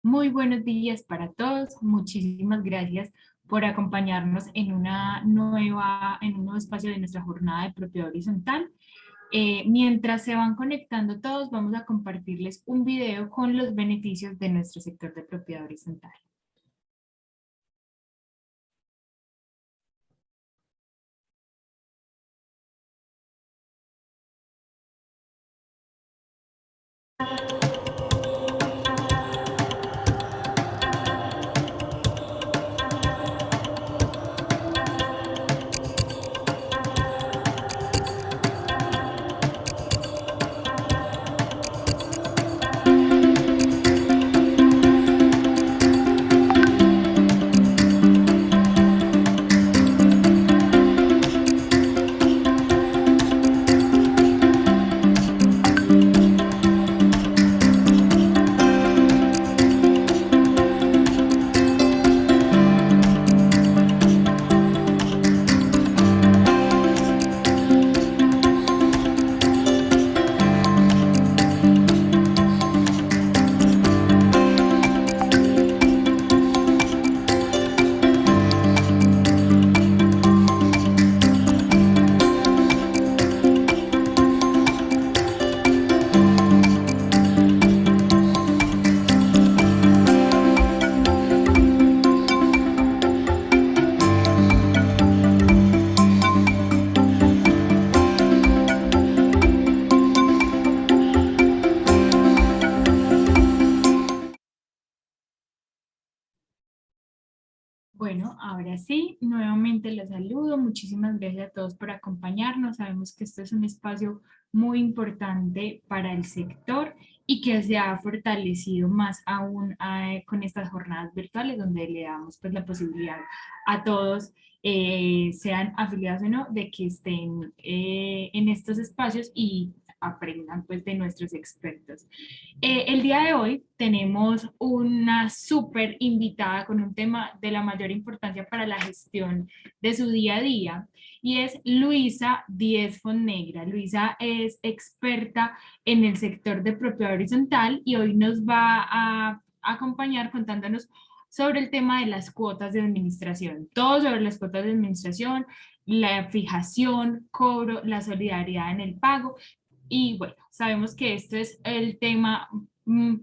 Muy buenos días para todos. Muchísimas gracias por acompañarnos en un nuevo espacio de nuestra jornada de propiedad horizontal. Mientras se van conectando todos, vamos a compartirles un video con los beneficios de nuestro sector de propiedad horizontal. Bueno, ahora sí, nuevamente los saludo. Muchísimas gracias a todos por acompañarnos. Sabemos que esto es un espacio muy importante para el sector y que se ha fortalecido más aún con estas jornadas virtuales donde le damos pues la posibilidad a todos, sean afiliados o no, de que estén en estos espacios y aprendan pues de nuestros expertos. El día de hoy tenemos una súper invitada con un tema de la mayor importancia para la gestión de su día a día y es Luisa Díez Fonnegra. Luisa es experta en el sector de propiedad horizontal y hoy nos va a acompañar contándonos sobre el tema de las cuotas de administración, todo sobre las cuotas de administración, la fijación, cobro, la solidaridad en el pago. Y bueno, sabemos que esto es el tema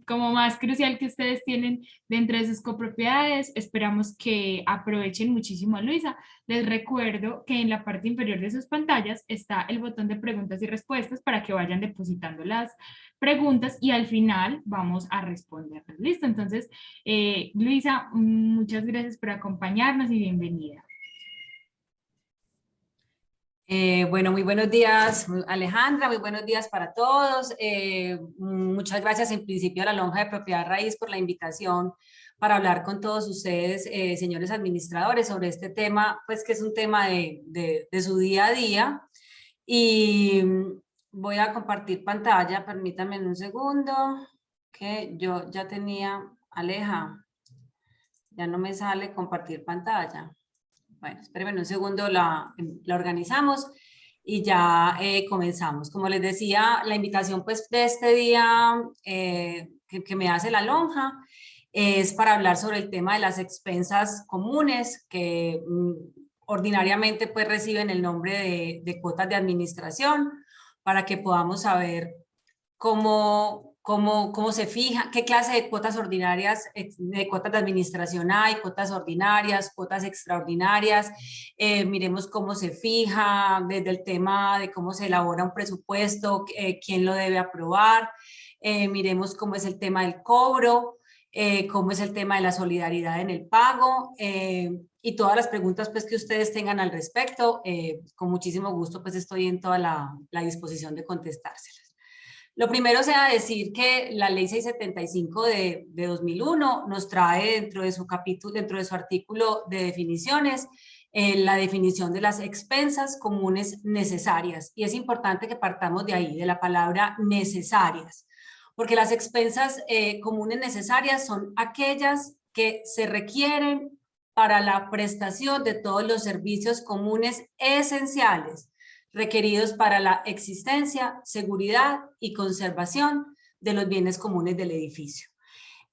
como más crucial que ustedes tienen dentro de sus copropiedades. Esperamos que aprovechen muchísimo a Luisa. Les recuerdo que en la parte inferior de sus pantallas está el botón de preguntas y respuestas para que vayan depositando las preguntas y al final vamos a responderlas. ¿Listo? Entonces, Luisa, muchas gracias por acompañarnos y bienvenida. Bueno, muy buenos días, Alejandra, muy buenos días para todos. Muchas gracias en principio a la Lonja de Propiedad Raíz por la invitación para hablar con todos ustedes, señores administradores, sobre este tema, pues que es un tema de su día a día. Y voy a compartir pantalla, permítanme un segundo, que yo ya tenía, Aleja, ya no me sale compartir pantalla. Bueno, espérenme un segundo, la organizamos y ya comenzamos. Como les decía, la invitación pues de este día que me hace la Lonja es para hablar sobre el tema de las expensas comunes que ordinariamente pues reciben el nombre de cuotas de administración, para que podamos saber cómo se fija, qué clase de cuotas ordinarias, de cuotas de administración hay, cuotas ordinarias, cuotas extraordinarias. Miremos cómo se fija, desde el tema de cómo se elabora un presupuesto, quién lo debe aprobar. Miremos cómo es el tema del cobro, cómo es el tema de la solidaridad en el pago, y todas las preguntas pues que ustedes tengan al respecto. Con muchísimo gusto pues estoy en toda la disposición de contestárselas. Lo primero sea decir que la ley 675 de 2001 nos trae dentro de su capítulo, dentro de su artículo de definiciones, la definición de las expensas comunes necesarias. Y es importante que partamos de ahí, de la palabra necesarias, porque las expensas comunes necesarias son aquellas que se requieren para la prestación de todos los servicios comunes esenciales requeridos para la existencia, seguridad y conservación de los bienes comunes del edificio.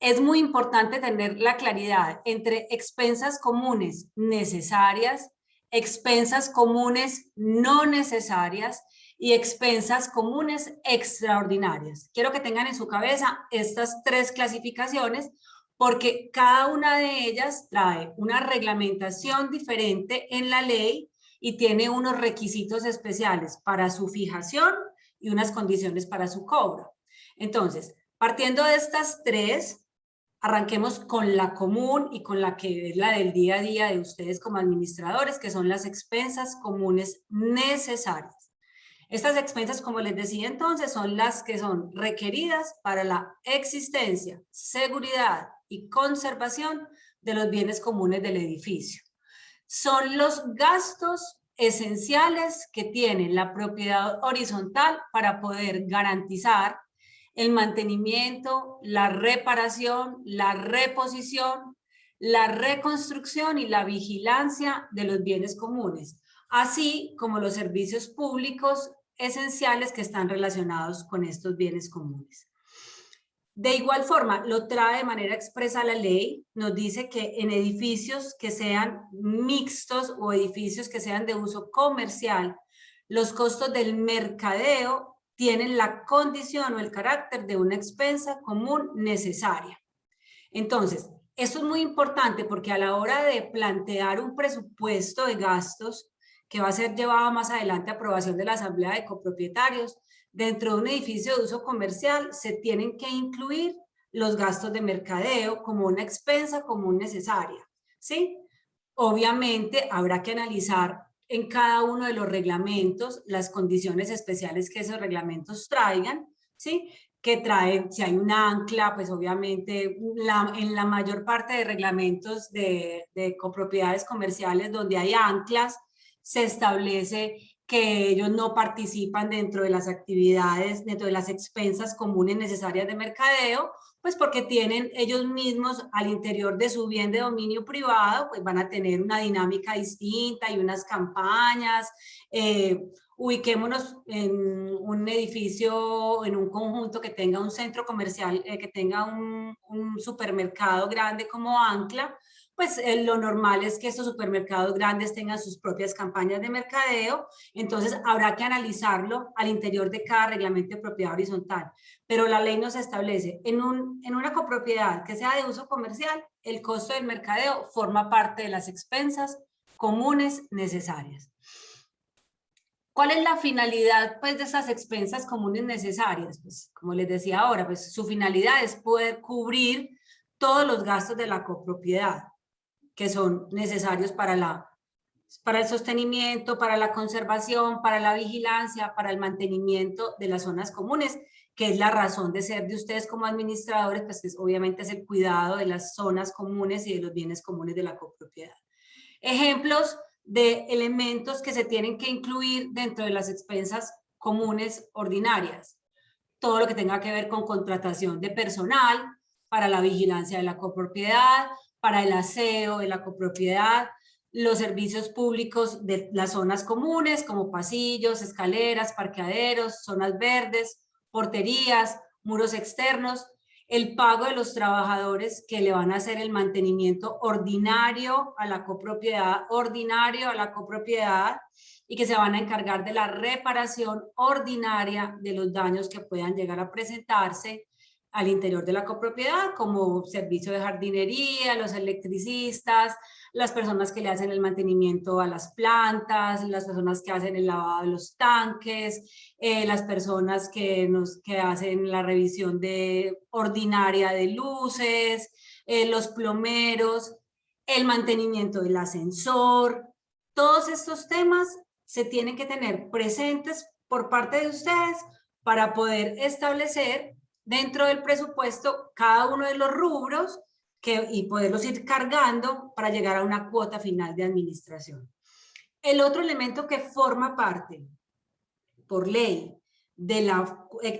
Es muy importante tener la claridad entre expensas comunes necesarias, expensas comunes no necesarias y expensas comunes extraordinarias. Quiero que tengan en su cabeza estas tres clasificaciones porque cada una de ellas trae una reglamentación diferente en la ley y tiene unos requisitos especiales para su fijación y unas condiciones para su cobro. Entonces, partiendo de estas tres, arranquemos con la común y con la que es la del día a día de ustedes como administradores, que son las expensas comunes necesarias. Estas expensas, como les decía entonces, son las que son requeridas para la existencia, seguridad y conservación de los bienes comunes del edificio. Son los gastos esenciales que tiene la propiedad horizontal para poder garantizar el mantenimiento, la reparación, la reposición, la reconstrucción y la vigilancia de los bienes comunes, así como los servicios públicos esenciales que están relacionados con estos bienes comunes. De igual forma, lo trae de manera expresa la ley, nos dice que en edificios que sean mixtos o edificios que sean de uso comercial, los costos del mercadeo tienen la condición o el carácter de una expensa común necesaria. Entonces, esto es muy importante porque a la hora de plantear un presupuesto de gastos que va a ser llevado más adelante a aprobación de la Asamblea de Copropietarios, dentro de un edificio de uso comercial se tienen que incluir los gastos de mercadeo como una expensa común necesaria, ¿sí? Obviamente habrá que analizar en cada uno de los reglamentos las condiciones especiales que esos reglamentos traigan, ¿sí? Que traen, si hay un ancla, pues obviamente en la mayor parte de reglamentos de copropiedades comerciales donde hay anclas, se establece que ellos no participan dentro de las actividades, dentro de las expensas comunes necesarias de mercadeo, pues porque tienen ellos mismos al interior de su bien de dominio privado, pues van a tener una dinámica distinta y unas campañas. Ubiquémonos en un edificio, en un conjunto que tenga un centro comercial, que tenga un supermercado grande como ancla, pues lo normal es que estos supermercados grandes tengan sus propias campañas de mercadeo, entonces habrá que analizarlo al interior de cada reglamento de propiedad horizontal. Pero la ley nos establece, en una copropiedad que sea de uso comercial, el costo del mercadeo forma parte de las expensas comunes necesarias. ¿Cuál es la finalidad pues, de esas expensas comunes necesarias? Pues, como les decía ahora, pues, su finalidad es poder cubrir todos los gastos de la copropiedad que son necesarios para el sostenimiento, para la conservación, para la vigilancia, para el mantenimiento de las zonas comunes, que es la razón de ser de ustedes como administradores, pues que obviamente es el cuidado de las zonas comunes y de los bienes comunes de la copropiedad. Ejemplos de elementos que se tienen que incluir dentro de las expensas comunes ordinarias. Todo lo que tenga que ver con contratación de personal para la vigilancia de la copropiedad, para el aseo de la copropiedad, los servicios públicos de las zonas comunes como pasillos, escaleras, parqueaderos, zonas verdes, porterías, muros externos, el pago de los trabajadores que le van a hacer el mantenimiento ordinario a la copropiedad, y que se van a encargar de la reparación ordinaria de los daños que puedan llegar a presentarse al interior de la copropiedad, como servicio de jardinería, los electricistas, las personas que le hacen el mantenimiento a las plantas, las personas que hacen el lavado de los tanques, las personas que hacen la revisión ordinaria de luces, los plomeros, el mantenimiento del ascensor. Todos estos temas se tienen que tener presentes por parte de ustedes para poder establecer dentro del presupuesto cada uno de los rubros y poderlos ir cargando para llegar a una cuota final de administración. El otro elemento que forma parte por ley de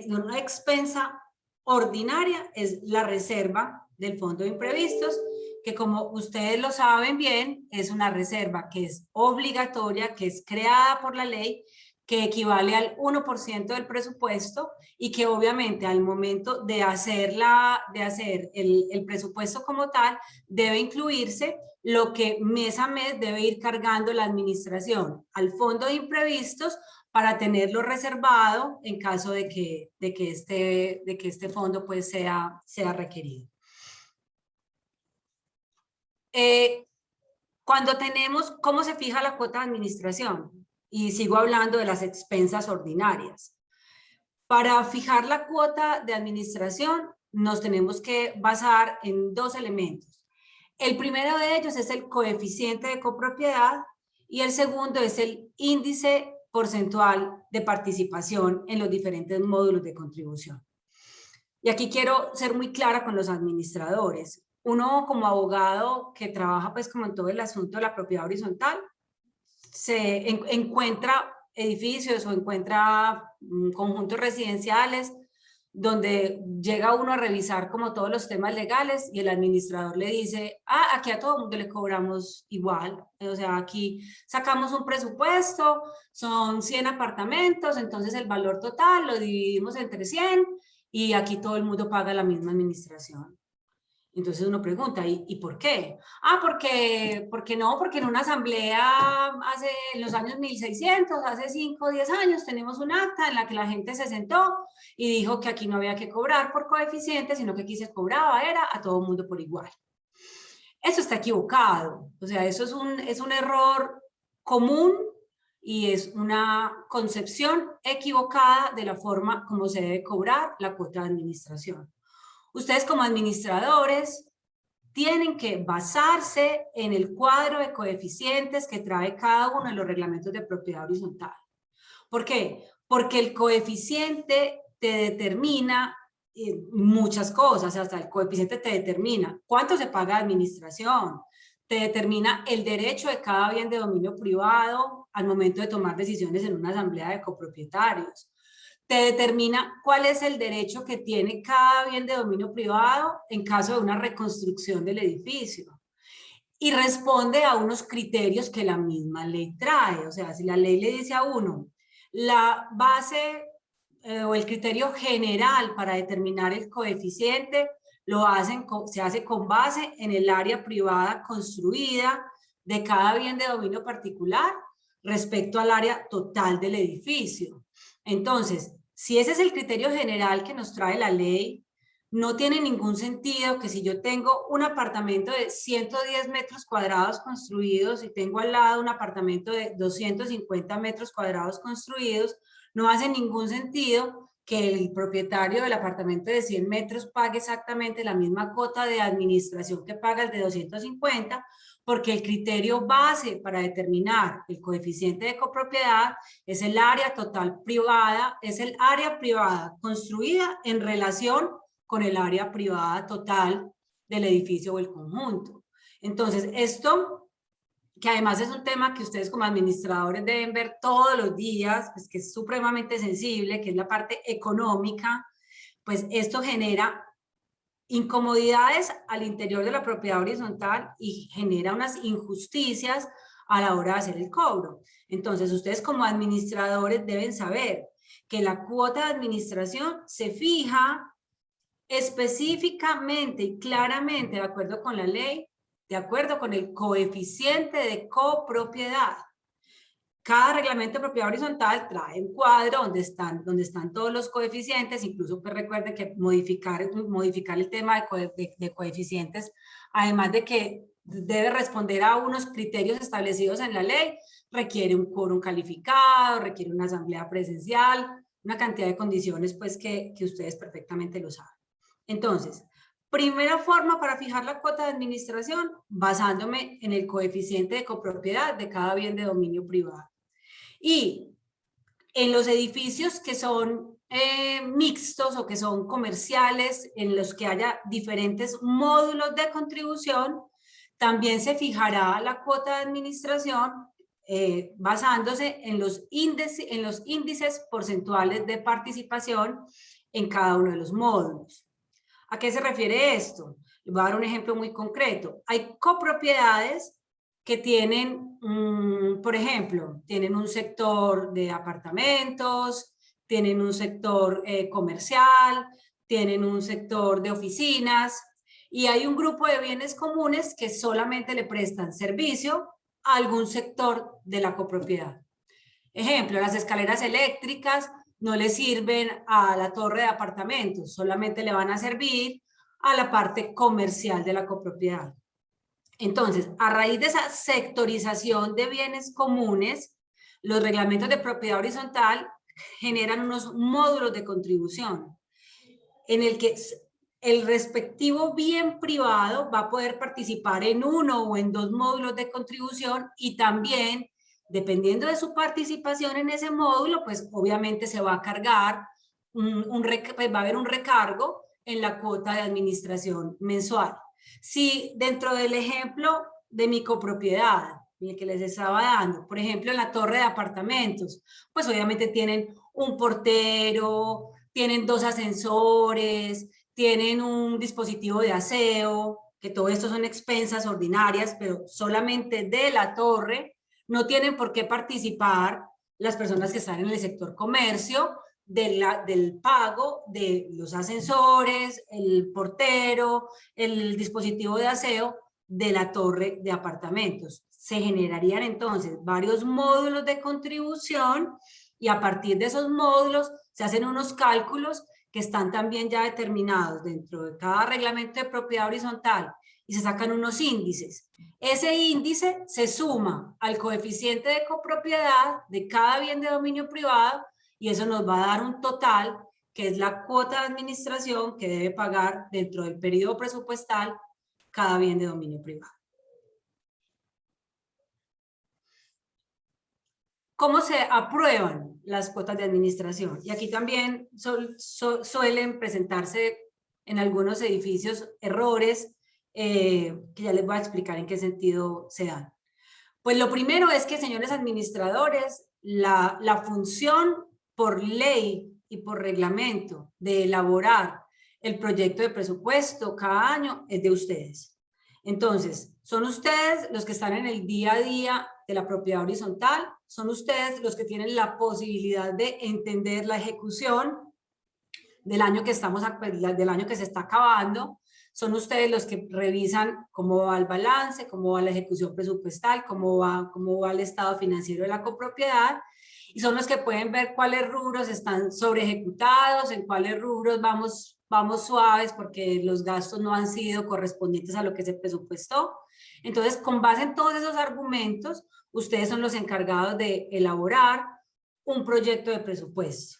una expensa ordinaria es la reserva del fondo de imprevistos, que como ustedes lo saben bien, es una reserva que es obligatoria, que es creada por la ley, que equivale al 1% del presupuesto y que obviamente al momento de hacer, el presupuesto como tal, debe incluirse lo que mes a mes debe ir cargando la administración al fondo de imprevistos para tenerlo reservado en caso de que este fondo pues sea requerido. Cuando tenemos, ¿cómo se fija la cuota de administración? Y sigo hablando de las expensas ordinarias. Para fijar la cuota de administración nos tenemos que basar en dos elementos. El primero de ellos es el coeficiente de copropiedad y el segundo es el índice porcentual de participación en los diferentes módulos de contribución. Y aquí quiero ser muy clara con los administradores. Uno como abogado que trabaja pues como en todo el asunto de la propiedad horizontal, se encuentra edificios o encuentra conjuntos residenciales donde llega uno a revisar como todos los temas legales y el administrador le dice, aquí a todo el mundo le cobramos igual, o sea, aquí sacamos un presupuesto, son 100 apartamentos, entonces el valor total lo dividimos entre 100 y aquí todo el mundo paga la misma administración. Entonces uno pregunta, ¿y por qué? Porque en una asamblea en los años 1600, hace 5 o 10 años, tenemos un acta en la que la gente se sentó y dijo que aquí no había que cobrar por coeficientes, sino que aquí se cobraba era a todo mundo por igual. Eso está equivocado, o sea, eso es un error común y es una concepción equivocada de la forma como se debe cobrar la cuota de administración. Ustedes como administradores tienen que basarse en el cuadro de coeficientes que trae cada uno de los reglamentos de propiedad horizontal. ¿Por qué? Porque el coeficiente te determina muchas cosas, hasta el coeficiente te determina cuánto se paga de administración, te determina el derecho de cada bien de dominio privado al momento de tomar decisiones en una asamblea de copropietarios, te determina cuál es el derecho que tiene cada bien de dominio privado en caso de una reconstrucción del edificio. Y responde a unos criterios que la misma ley trae. O sea, si la ley le dice a uno, la base o el criterio general para determinar el coeficiente se hace con base en el área privada construida de cada bien de dominio particular respecto al área total del edificio. Entonces, si ese es el criterio general que nos trae la ley, no tiene ningún sentido que si yo tengo un apartamento de 110 metros cuadrados construidos y tengo al lado un apartamento de 250 metros cuadrados construidos, no hace ningún sentido que el propietario del apartamento de 100 metros pague exactamente la misma cuota de administración que paga el de 250, porque el criterio base para determinar el coeficiente de copropiedad es el área total privada, es el área privada construida en relación con el área privada total del edificio o el conjunto. Entonces, esto, que además es un tema que ustedes como administradores deben ver todos los días, pues que es supremamente sensible, que es la parte económica, pues esto genera incomodidades al interior de la propiedad horizontal y genera unas injusticias a la hora de hacer el cobro. Entonces, ustedes como administradores deben saber que la cuota de administración se fija específicamente y claramente de acuerdo con la ley, de acuerdo con el coeficiente de copropiedad. Cada reglamento de propiedad horizontal trae un cuadro donde están todos los coeficientes, incluso pues recuerden que modificar el tema de coeficientes, además de que debe responder a unos criterios establecidos en la ley, requiere un quórum calificado, requiere una asamblea presencial, una cantidad de condiciones pues que ustedes perfectamente lo saben. Entonces, primera forma para fijar la cuota de administración, basándome en el coeficiente de copropiedad de cada bien de dominio privado. Y en los edificios que son mixtos o que son comerciales, en los que haya diferentes módulos de contribución, también se fijará la cuota de administración basándose en los índices porcentuales de participación en cada uno de los módulos. ¿A qué se refiere esto? Les voy a dar un ejemplo muy concreto. Hay copropiedades que tienen, por ejemplo, tienen un sector de apartamentos, tienen un sector comercial, tienen un sector de oficinas, y hay un grupo de bienes comunes que solamente le prestan servicio a algún sector de la copropiedad. Ejemplo, las escaleras eléctricas no le sirven a la torre de apartamentos, solamente le van a servir a la parte comercial de la copropiedad. Entonces, a raíz de esa sectorización de bienes comunes, los reglamentos de propiedad horizontal generan unos módulos de contribución en el que el respectivo bien privado va a poder participar en uno o en dos módulos de contribución, y también, dependiendo de su participación en ese módulo, pues obviamente se va a cargar, pues va a haber un recargo en la cuota de administración mensual. Si dentro del ejemplo de mi copropiedad, el que les estaba dando, por ejemplo, en la torre de apartamentos, pues obviamente tienen un portero, tienen dos ascensores, tienen un dispositivo de aseo, que todo esto son expensas ordinarias, pero solamente de la torre. No tienen por qué participar las personas que están en el sector comercio del pago de los ascensores, el portero, el dispositivo de aseo de la torre de apartamentos. Se generarían entonces varios módulos de contribución, y a partir de esos módulos se hacen unos cálculos que están también ya determinados dentro de cada reglamento de propiedad horizontal, y se sacan unos índices. Ese índice se suma al coeficiente de copropiedad de cada bien de dominio privado, y eso nos va a dar un total, que es la cuota de administración que debe pagar dentro del periodo presupuestal cada bien de dominio privado. ¿Cómo se aprueban las cuotas de administración? Y aquí también suelen presentarse en algunos edificios errores, que ya les voy a explicar en qué sentido se dan. Pues lo primero es que, señores administradores, la función por ley y por reglamento de elaborar el proyecto de presupuesto cada año es de ustedes. Entonces, son ustedes los que están en el día a día de la propiedad horizontal, son ustedes los que tienen la posibilidad de entender la ejecución del año que del año que se está acabando. Son ustedes los que revisan cómo va el balance, cómo va la ejecución presupuestal, cómo va el estado financiero de la copropiedad, y son los que pueden ver cuáles rubros están sobre ejecutados, en cuáles rubros vamos suaves porque los gastos no han sido correspondientes a lo que se presupuestó. Entonces, con base en todos esos argumentos, ustedes son los encargados de elaborar un proyecto de presupuesto.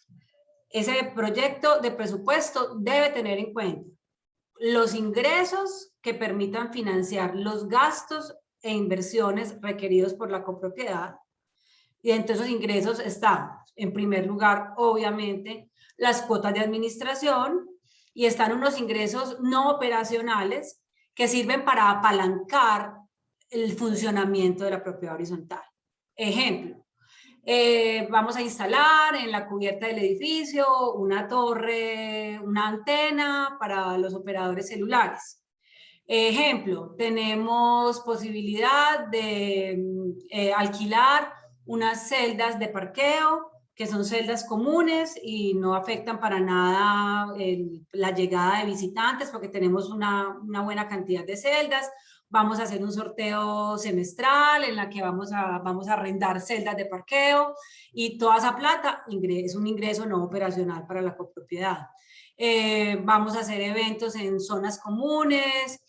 Ese proyecto de presupuesto debe tener en cuenta los ingresos que permitan financiar los gastos e inversiones requeridos por la copropiedad. Y entre esos ingresos están, en primer lugar, obviamente, las cuotas de administración, y están unos ingresos no operacionales que sirven para apalancar el funcionamiento de la propiedad horizontal. Ejemplo, vamos a instalar en la cubierta del edificio una torre, una antena para los operadores celulares. Ejemplo, tenemos posibilidad de alquilar unas celdas de parqueo, que son celdas comunes y no afectan para nada la llegada de visitantes, porque tenemos una buena cantidad de celdas. Vamos a hacer un sorteo semestral en la que vamos a arrendar celdas de parqueo, y toda esa plata es un ingreso no operacional para la copropiedad. Vamos a hacer eventos en zonas comunes,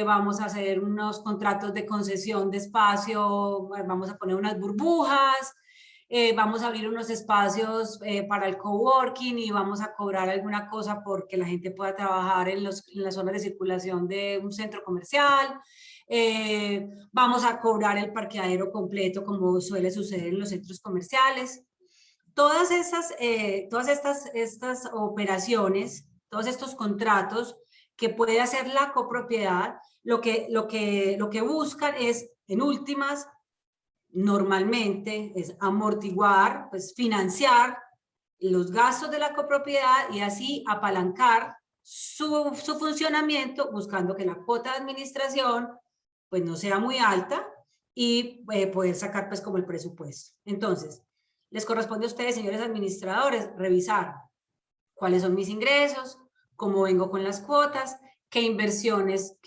vamos a hacer unos contratos de concesión de espacio, vamos a poner unas burbujas, vamos a abrir unos espacios para el coworking, y vamos a cobrar alguna cosa porque la gente pueda trabajar en las zonas de circulación de un centro comercial. Vamos a cobrar el parqueadero completo, como suele suceder en los centros comerciales. Todas estas operaciones, todos estos contratos que puede hacer la copropiedad, lo que buscan es, en últimas, normalmente es amortiguar, pues financiar los gastos de la copropiedad, y así apalancar su funcionamiento, buscando que la cuota de administración pues no sea muy alta, y poder sacar pues como el presupuesto. Entonces, les corresponde a ustedes, señores administradores, revisar cuáles son mis ingresos, cómo vengo con las cuotas, qué inversiones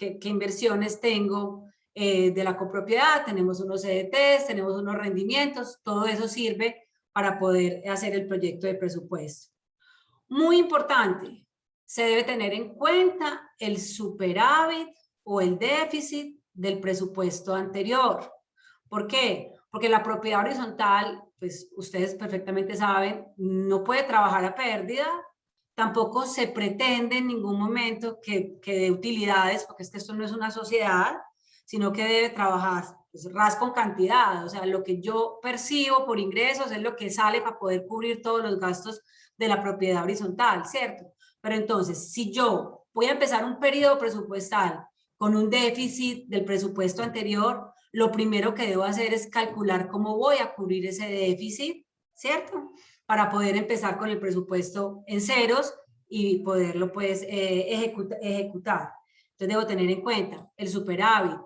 tengo de la copropiedad, tenemos unos CDTs, tenemos unos rendimientos, todo eso sirve para poder hacer el proyecto de presupuesto. Muy importante, se debe tener en cuenta el superávit o el déficit del presupuesto anterior. ¿Por qué? Porque la propiedad horizontal, pues ustedes perfectamente saben, no puede trabajar a pérdida, tampoco se pretende en ningún momento que dé utilidades, porque es que esto no es una sociedad, sino que debe trabajar pues, ras con cantidad, o sea, lo que yo percibo por ingresos es lo que sale para poder cubrir todos los gastos de la propiedad horizontal, ¿cierto? Pero entonces, si yo voy a empezar un periodo presupuestal con un déficit del presupuesto anterior, lo primero que debo hacer es calcular cómo voy a cubrir ese déficit, ¿cierto? Para poder empezar con el presupuesto en ceros y poderlo pues ejecutar. Entonces debo tener en cuenta el superávit,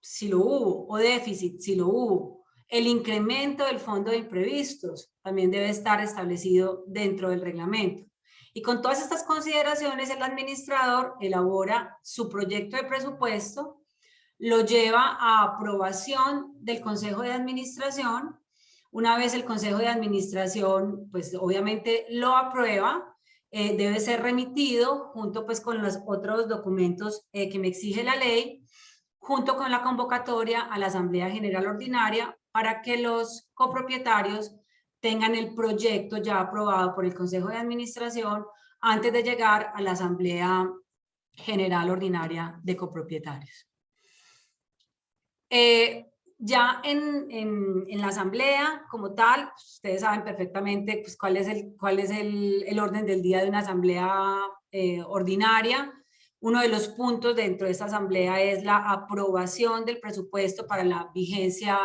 si lo hubo, o déficit, si lo hubo. El incremento del fondo de imprevistos también debe estar establecido dentro del reglamento. Y con todas estas consideraciones, el administrador elabora su proyecto de presupuesto, lo lleva a aprobación del Consejo de Administración. Una vez el Consejo de Administración, pues obviamente lo aprueba, debe ser remitido junto pues con los otros documentos que me exige la ley, junto con la convocatoria a la Asamblea General Ordinaria para que los copropietarios tengan el proyecto ya aprobado por el Consejo de Administración antes de llegar a la Asamblea General Ordinaria de Copropietarios. Ya en la asamblea como tal, pues, ustedes saben perfectamente pues, cuál es el orden del día de una asamblea ordinaria. Uno de los puntos dentro de esta asamblea es la aprobación del presupuesto para la vigencia,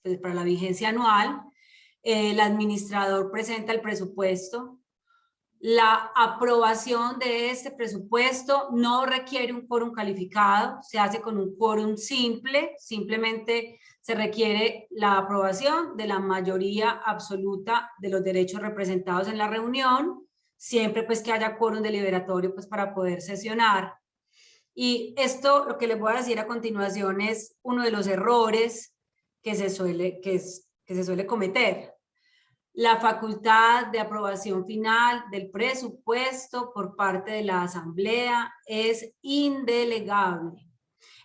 pues, para la vigencia anual. El administrador presenta el presupuesto. La aprobación de este presupuesto no requiere un quórum calificado, se hace con un quórum simple, simplemente se requiere la aprobación de la mayoría absoluta de los derechos representados en la reunión, siempre pues que haya quórum deliberatorio pues para poder sesionar. Y esto, lo que les voy a decir a continuación, es uno de los errores que se suele cometer. La facultad de aprobación final del presupuesto por parte de la asamblea es indelegable.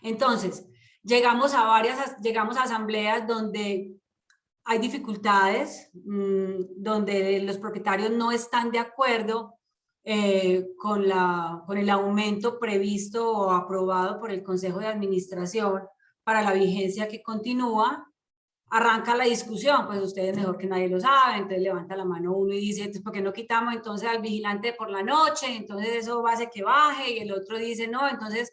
Entonces, llegamos a asambleas donde hay dificultades, donde los propietarios no están de acuerdo con el aumento previsto o aprobado por el Consejo de Administración para la vigencia que continúa. Arranca la discusión, pues ustedes mejor que nadie lo saben, entonces levanta la mano uno y dice, ¿por qué no quitamos entonces al vigilante por la noche? Entonces eso va a hacer que baje, y el otro dice, no, entonces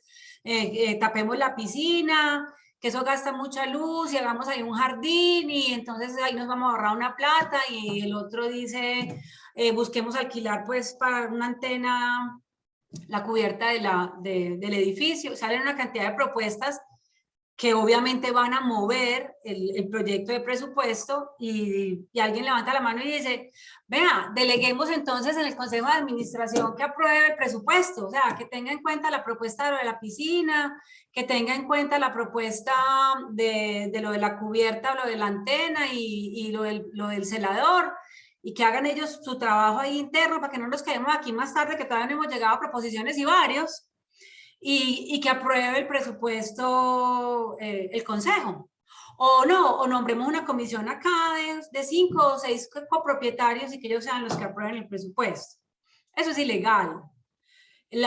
tapemos la piscina, que eso gasta mucha luz, y hagamos ahí un jardín, y entonces ahí nos vamos a ahorrar una plata, y el otro dice, busquemos alquilar pues para una antena, la cubierta del edificio. Salen una cantidad de propuestas que obviamente van a mover el proyecto de presupuesto, y alguien levanta la mano y dice, vea, deleguemos entonces en el Consejo de Administración que apruebe el presupuesto, o sea, que tenga en cuenta la propuesta de lo de la piscina, que tenga en cuenta la propuesta de lo de la cubierta, lo de la antena y lo del celador, y que hagan ellos su trabajo ahí interno para que no nos quedemos aquí más tarde, que todavía no hemos llegado a proposiciones y varios. Y que apruebe el presupuesto el consejo. O no, o nombremos una comisión acá de 5 o 6 copropietarios y que ellos sean los que aprueben el presupuesto. Eso es ilegal. El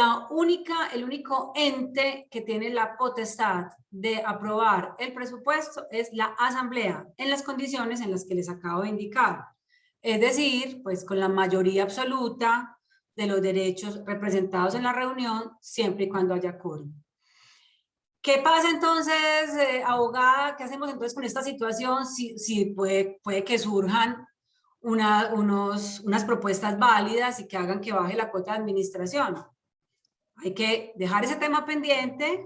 único ente que tiene la potestad de aprobar el presupuesto es la asamblea, en las condiciones en las que les acabo de indicar. Es decir, pues con la mayoría absoluta de los derechos representados en la reunión, siempre y cuando haya quórum. ¿Qué pasa entonces, abogada? ¿Qué hacemos entonces con esta situación? Si puede que surjan unas propuestas válidas y que hagan que baje la cuota de administración. Hay que dejar ese tema pendiente,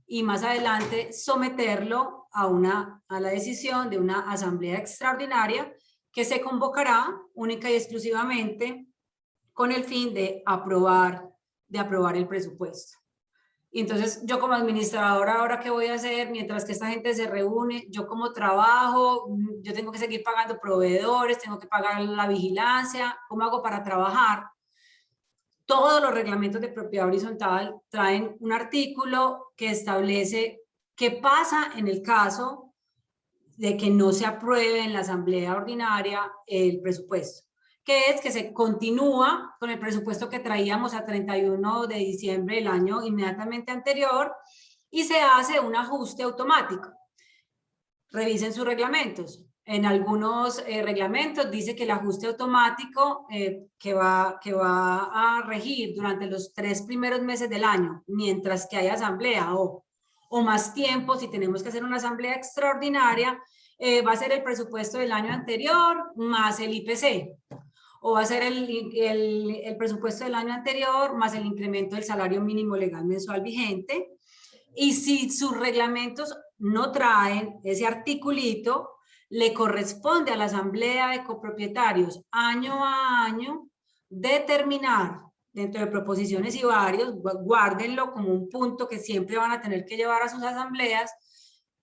y más adelante someterlo a la decisión de una asamblea extraordinaria que se convocará única y exclusivamente con el fin de aprobar el presupuesto. Y entonces yo como administradora, ¿ahora qué voy a hacer? Mientras que esta gente se reúne, yo como trabajo, yo tengo que seguir pagando proveedores, tengo que pagar la vigilancia, ¿cómo hago para trabajar? Todos los reglamentos de propiedad horizontal traen un artículo que establece qué pasa en el caso de que no se apruebe en la asamblea ordinaria el presupuesto, que es que se continúa con el presupuesto que traíamos a 31 de diciembre del año inmediatamente anterior y se hace un ajuste automático. Revisen sus reglamentos. En algunos reglamentos dice que el ajuste automático que va a regir durante los 3 primeros meses del año, mientras que hay asamblea o más tiempo, si tenemos que hacer una asamblea extraordinaria, va a ser el presupuesto del año anterior más el IPC, o va a ser el presupuesto del año anterior más el incremento del salario mínimo legal mensual vigente. Y si sus reglamentos no traen ese articulito, le corresponde a la asamblea de copropietarios año a año determinar dentro de proposiciones y varios, guárdenlo como un punto que siempre van a tener que llevar a sus asambleas,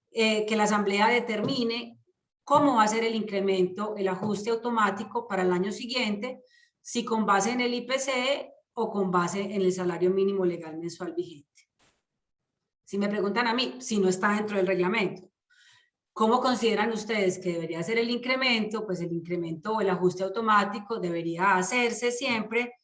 que la asamblea determine cómo va a ser el incremento, el ajuste automático para el año siguiente, si con base en el IPC o con base en el salario mínimo legal mensual vigente. Si me preguntan a mí, si no está dentro del reglamento, ¿cómo consideran ustedes que debería ser el incremento? Pues el incremento o el ajuste automático debería hacerse siempre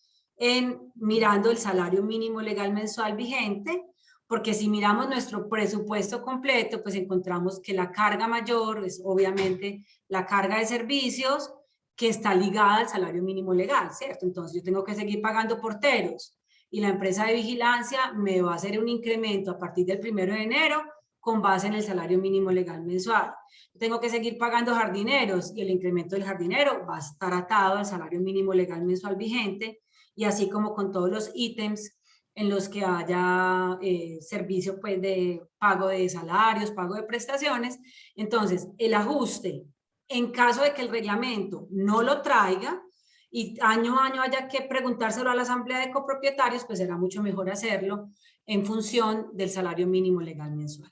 mirando el salario mínimo legal mensual vigente, porque si miramos nuestro presupuesto completo, pues encontramos que la carga mayor es obviamente la carga de servicios que está ligada al salario mínimo legal, ¿cierto? Entonces yo tengo que seguir pagando porteros y la empresa de vigilancia me va a hacer un incremento a partir del 1 de enero con base en el salario mínimo legal mensual. Tengo que seguir pagando jardineros y el incremento del jardinero va a estar atado al salario mínimo legal mensual vigente, y así como con todos los ítems en los que haya servicio pues, de pago de salarios, pago de prestaciones. Entonces, el ajuste, en caso de que el reglamento no lo traiga y año a año haya que preguntárselo a la asamblea de copropietarios, pues será mucho mejor hacerlo en función del salario mínimo legal mensual.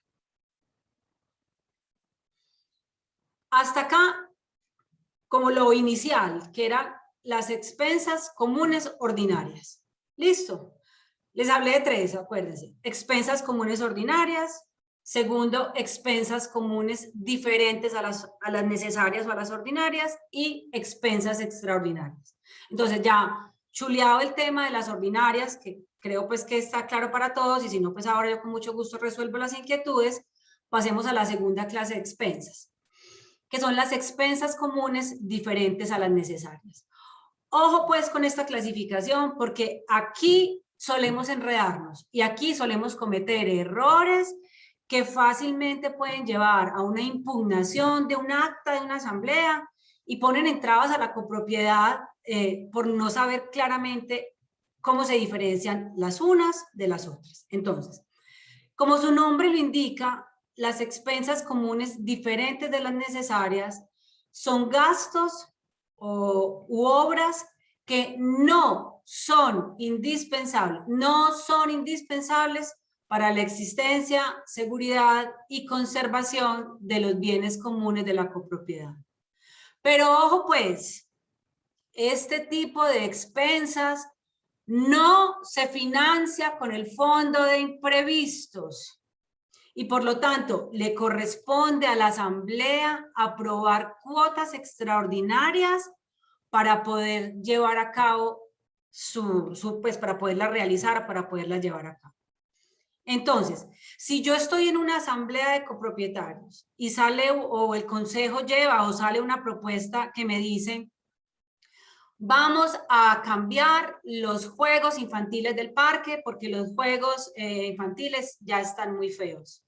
Hasta acá, como lo inicial, que eran las expensas comunes ordinarias. ¿Listo? Les hablé de 3, acuérdense. Expensas comunes ordinarias. Segundo, expensas comunes diferentes a las necesarias o a las ordinarias. Y expensas extraordinarias. Entonces ya chuleado el tema de las ordinarias, que creo pues que está claro para todos, y si no, pues ahora yo con mucho gusto resuelvo las inquietudes. Pasemos a la segunda clase de expensas, que son las expensas comunes diferentes a las necesarias. Ojo pues con esta clasificación, porque aquí solemos enredarnos y aquí solemos cometer errores que fácilmente pueden llevar a una impugnación de un acta de una asamblea y ponen entradas a la copropiedad por no saber claramente cómo se diferencian las unas de las otras. Entonces, como su nombre lo indica, las expensas comunes diferentes de las necesarias son gastos u obras que no son indispensables para la existencia, seguridad y conservación de los bienes comunes de la copropiedad. Pero ojo pues, este tipo de expensas no se financia con el fondo de imprevistos y por lo tanto le corresponde a la asamblea aprobar cuotas extraordinarias para poder llevar a cabo pues para poderla realizar, para poderla llevar a cabo. Entonces, si yo estoy en una asamblea de copropietarios y sale o el consejo lleva o sale una propuesta que me dice: vamos a cambiar los juegos infantiles del parque porque los juegos infantiles ya están muy feos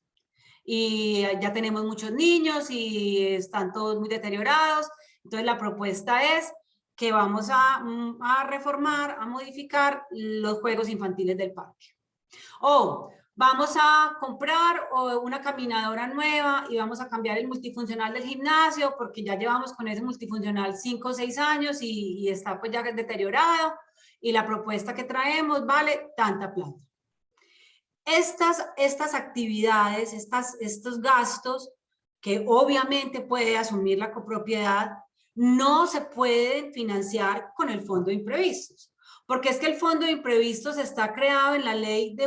y ya tenemos muchos niños y están todos muy deteriorados. Entonces la propuesta es que vamos a reformar, a modificar los juegos infantiles del parque. O vamos a comprar una caminadora nueva y vamos a cambiar el multifuncional del gimnasio porque ya llevamos con ese multifuncional 5 o 6 años y está pues ya deteriorado y la propuesta que traemos vale tanta plata. Estas actividades, estos gastos que obviamente puede asumir la copropiedad, no se pueden financiar con el fondo de imprevistos, porque es que el fondo de imprevistos está creado en la ley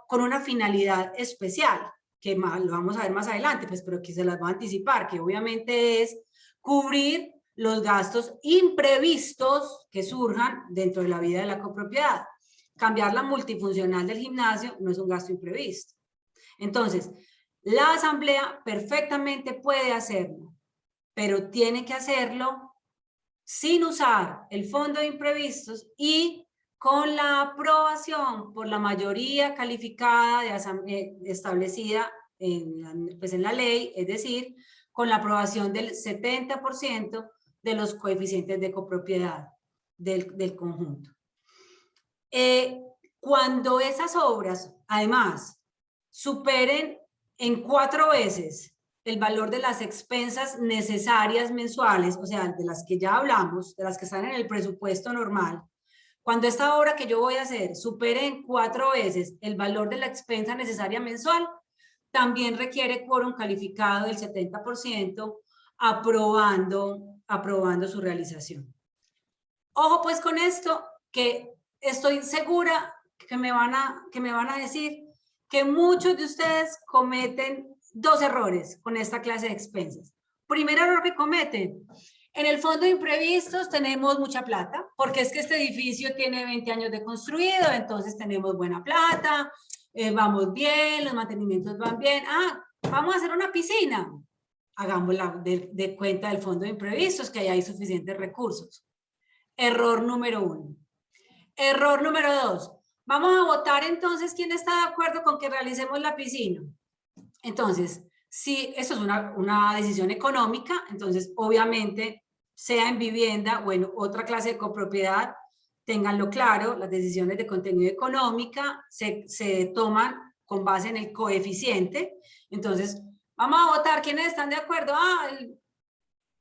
con una finalidad especial, que lo vamos a ver más adelante, pues, pero que se las voy a anticipar, que obviamente es cubrir los gastos imprevistos que surjan dentro de la vida de la copropiedad. Cambiar la multifuncional del gimnasio no es un gasto imprevisto. Entonces, la asamblea perfectamente puede hacerlo, pero tiene que hacerlo sin usar el fondo de imprevistos y con la aprobación por la mayoría calificada establecida en la ley, es decir, con la aprobación del 70% de los coeficientes de copropiedad del conjunto. Cuando esas obras, además, superen en 4 veces el valor de las expensas necesarias mensuales, o sea, de las que ya hablamos, de las que están en el presupuesto normal, cuando esta obra que yo voy a hacer supere en 4 veces el valor de la expensa necesaria mensual, también requiere quórum calificado del 70% aprobando su realización. Ojo pues con esto, que estoy segura que me van a decir que muchos de ustedes cometen 2 errores con esta clase de expensas. Primer error que cometen: en el fondo de imprevistos tenemos mucha plata, porque es que este edificio tiene 20 años de construido, entonces tenemos buena plata, vamos bien, los mantenimientos van bien. Vamos a hacer una piscina, hagámosla de cuenta del fondo de imprevistos, que ahí hay suficientes recursos. Error número 1. Error número 2. Vamos a votar entonces quién está de acuerdo con que realicemos la piscina. Entonces, si eso es una decisión económica, entonces obviamente, sea en vivienda o en otra clase de copropiedad, ténganlo claro, las decisiones de contenido económica se toman con base en el coeficiente. Entonces, vamos a votar quiénes están de acuerdo. El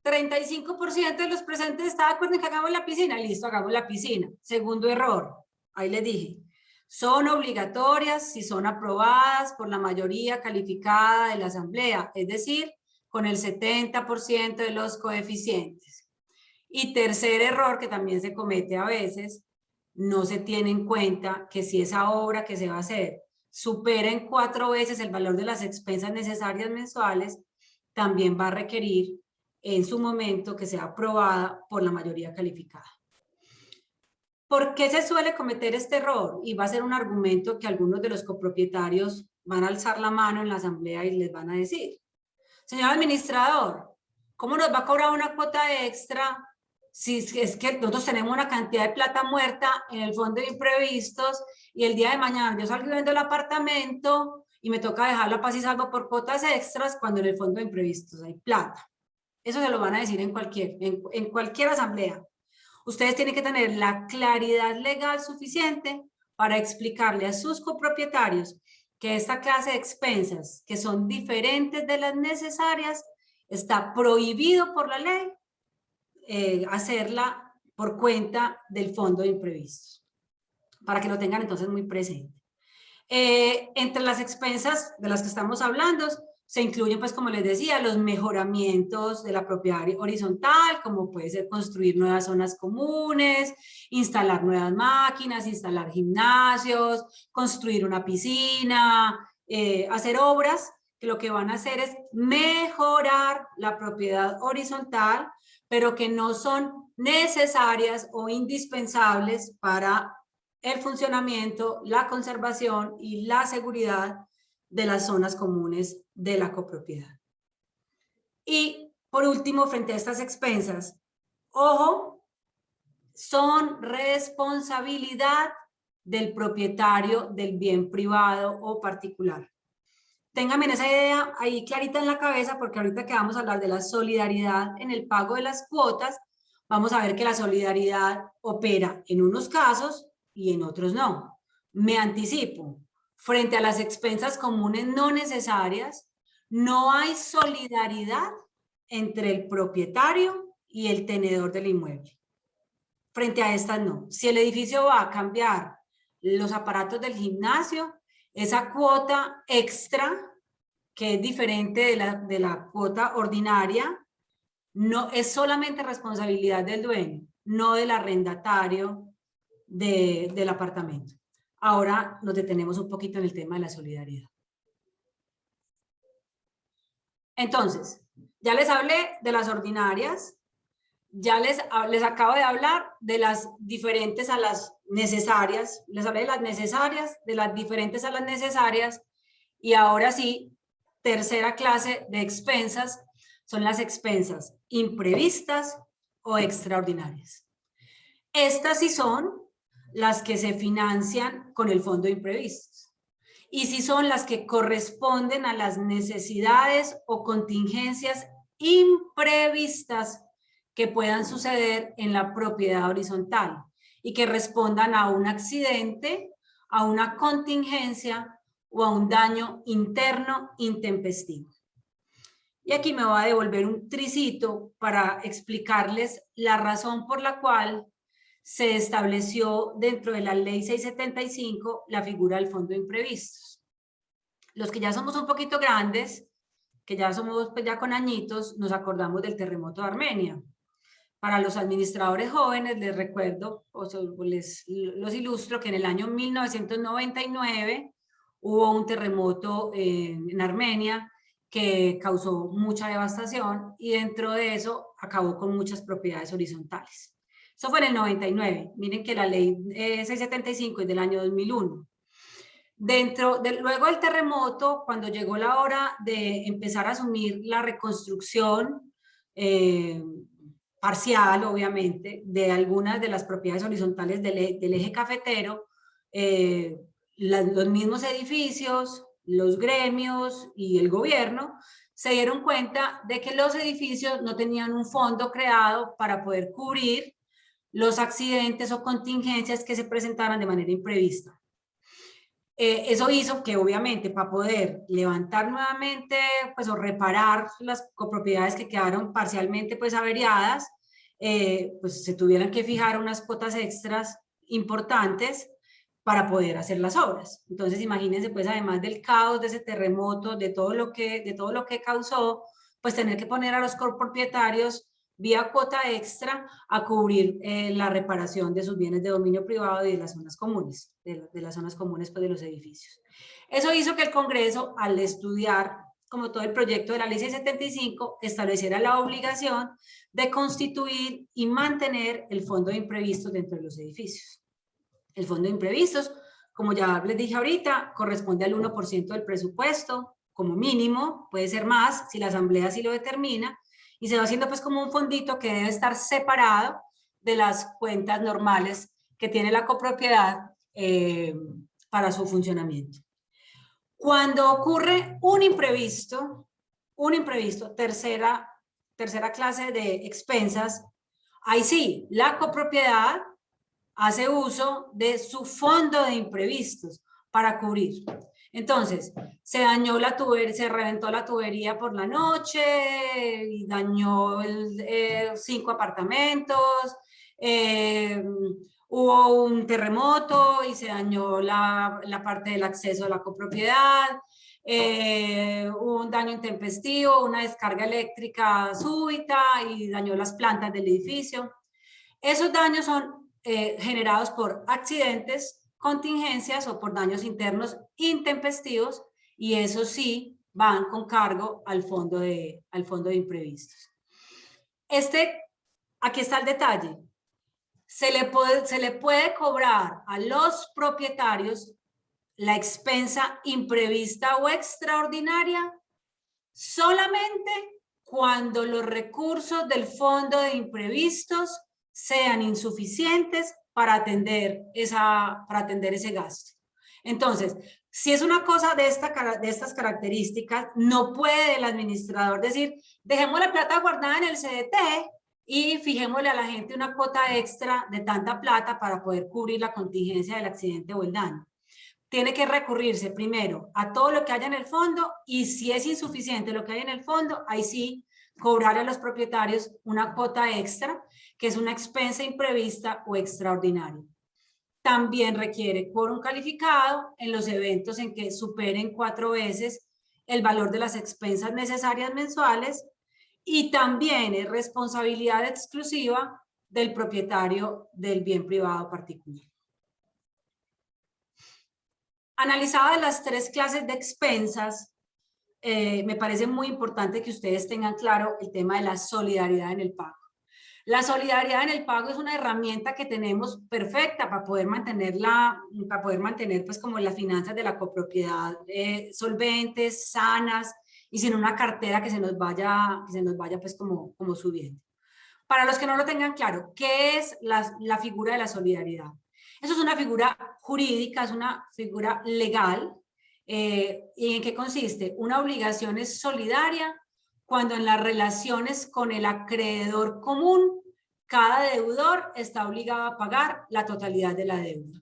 35% de los presentes está de acuerdo en que hagamos la piscina. Listo, hagamos la piscina. Segundo error, ahí les dije, son obligatorias si son aprobadas por la mayoría calificada de la asamblea, es decir, con el 70% de los coeficientes. Y tercer error que también se comete a veces, no se tiene en cuenta que si esa obra que se va a hacer supera en 4 veces el valor de las expensas necesarias mensuales, también va a requerir en su momento que sea aprobada por la mayoría calificada. ¿Por qué se suele cometer este error? Y va a ser un argumento que algunos de los copropietarios van a alzar la mano en la asamblea y les van a decir: señor administrador, ¿cómo nos va a cobrar una cuota extra si es que nosotros tenemos una cantidad de plata muerta en el fondo de imprevistos y el día de mañana yo salgo y vendo el apartamento y me toca dejar la paz y salgo por cuotas extras cuando en el fondo de imprevistos hay plata? Eso se lo van a decir en cualquier asamblea. Ustedes tienen que tener la claridad legal suficiente para explicarle a sus copropietarios que esta clase de expensas, que son diferentes de las necesarias, está prohibido por la ley hacerla por cuenta del fondo de imprevistos, para que lo tengan entonces muy presente. Entre las expensas de las que estamos hablando, se incluyen, pues como les decía, los mejoramientos de la propiedad horizontal, como puede ser construir nuevas zonas comunes, instalar nuevas máquinas, instalar gimnasios, construir una piscina, hacer obras que lo que van a hacer es mejorar la propiedad horizontal, pero que no son necesarias o indispensables para el funcionamiento, la conservación y la seguridad de las zonas comunes de la copropiedad. Y por último, frente a estas expensas, ojo, son responsabilidad del propietario del bien privado o particular. Ténganme esa idea ahí clarita en la cabeza, porque ahorita que vamos a hablar de la solidaridad en el pago de las cuotas, vamos a ver que la solidaridad opera en unos casos y en otros no. Me anticipo. frente a las expensas comunes no necesarias, no hay solidaridad entre el propietario y el tenedor del inmueble. Frente a estas no. Si el edificio va a cambiar los aparatos del gimnasio, esa cuota extra, que es diferente de la cuota ordinaria, no es solamente responsabilidad del dueño, no del arrendatario del apartamento. Ahora nos detenemos un poquito en el tema de la solidaridad. Entonces, ya les hablé de las ordinarias, ya les acabo de hablar de las diferentes a las necesarias, les hablé de las necesarias, de las diferentes a las necesarias, y ahora sí, tercera clase de expensas, son las expensas imprevistas o extraordinarias. Estas sí son las que se financian con el fondo de imprevistos. Y sí son las que corresponden a las necesidades o contingencias imprevistas que puedan suceder en la propiedad horizontal y que respondan a un accidente, a una contingencia o a un daño interno intempestivo. Y aquí me voy a devolver un tricito para explicarles la razón por la cual se estableció dentro de la ley 675 la figura del fondo de imprevistos. Los que ya somos un poquito grandes, que ya somos pues ya con añitos, nos acordamos del terremoto de Armenia. Para los administradores jóvenes les recuerdo, los ilustro, que en el año 1999 hubo un terremoto en Armenia que causó mucha devastación y dentro de eso acabó con muchas propiedades horizontales. Eso fue en el 99. Miren que la ley 675 es del año 2001. Luego del terremoto, cuando llegó la hora de empezar a asumir la reconstrucción parcial, obviamente, de algunas de las propiedades horizontales del eje cafetero, los mismos edificios, los gremios y el gobierno se dieron cuenta de que los edificios no tenían un fondo creado para poder cubrir los accidentes o contingencias que se presentaran de manera imprevista. Eso hizo que obviamente para poder levantar nuevamente pues, o reparar las copropiedades que quedaron parcialmente pues, averiadas, pues se tuvieran que fijar unas cuotas extras importantes para poder hacer las obras. Entonces imagínense pues además del caos de ese terremoto, de todo lo que causó, pues tener que poner a los copropietarios vía cuota extra a cubrir la reparación de sus bienes de dominio privado y de las zonas comunes, de las zonas comunes pues, de los edificios. Eso hizo que el Congreso, al estudiar como todo el proyecto de la ley 675, estableciera la obligación de constituir y mantener el fondo de imprevistos dentro de los edificios. El fondo de imprevistos, como ya les dije ahorita, corresponde al 1% del presupuesto, como mínimo, puede ser más si la asamblea así lo determina, y se va haciendo pues como un fondito que debe estar separado de las cuentas normales que tiene la copropiedad para su funcionamiento. Cuando ocurre un imprevisto, tercera clase de expensas, ahí sí, la copropiedad hace uso de su fondo de imprevistos para cubrir. Entonces, se reventó la tubería por la noche y dañó 5 apartamentos, hubo un terremoto y se dañó la parte del acceso a la copropiedad, hubo un daño intempestivo, una descarga eléctrica súbita y dañó las plantas del edificio. Esos daños son generados por accidentes, contingencias o por daños internos intempestivos y eso sí van con cargo al fondo de imprevistos. Aquí está el detalle. Se le puede cobrar a los propietarios la expensa imprevista o extraordinaria solamente cuando los recursos del fondo de imprevistos sean insuficientes para atender ese gasto. Entonces, si es una cosa de estas características, no puede el administrador decir, dejemos la plata guardada en el CDT y fijémosle a la gente una cuota extra de tanta plata para poder cubrir la contingencia del accidente o el daño. tiene que recurrirse primero a todo lo que haya en el fondo y si es insuficiente lo que hay en el fondo, ahí sí cobrar a los propietarios una cuota extra, que es una expensa imprevista o extraordinaria. También requiere quórum calificado en los eventos en que superen 4 veces el valor de las expensas necesarias mensuales y también es responsabilidad exclusiva del propietario del bien privado particular. Analizadas las 3 clases de expensas, me parece muy importante que ustedes tengan claro el tema de la solidaridad en el pago. La solidaridad en el pago es una herramienta que tenemos perfecta para poder mantener pues como las finanzas de la copropiedad solventes, sanas y sin una cartera que se nos vaya pues como subiendo. Para los que no lo tengan claro, ¿qué es la figura de la solidaridad? Eso es una figura jurídica, es una figura legal. ¿Y en qué consiste? Una obligación es solidaria cuando en las relaciones con el acreedor común, cada deudor está obligado a pagar la totalidad de la deuda.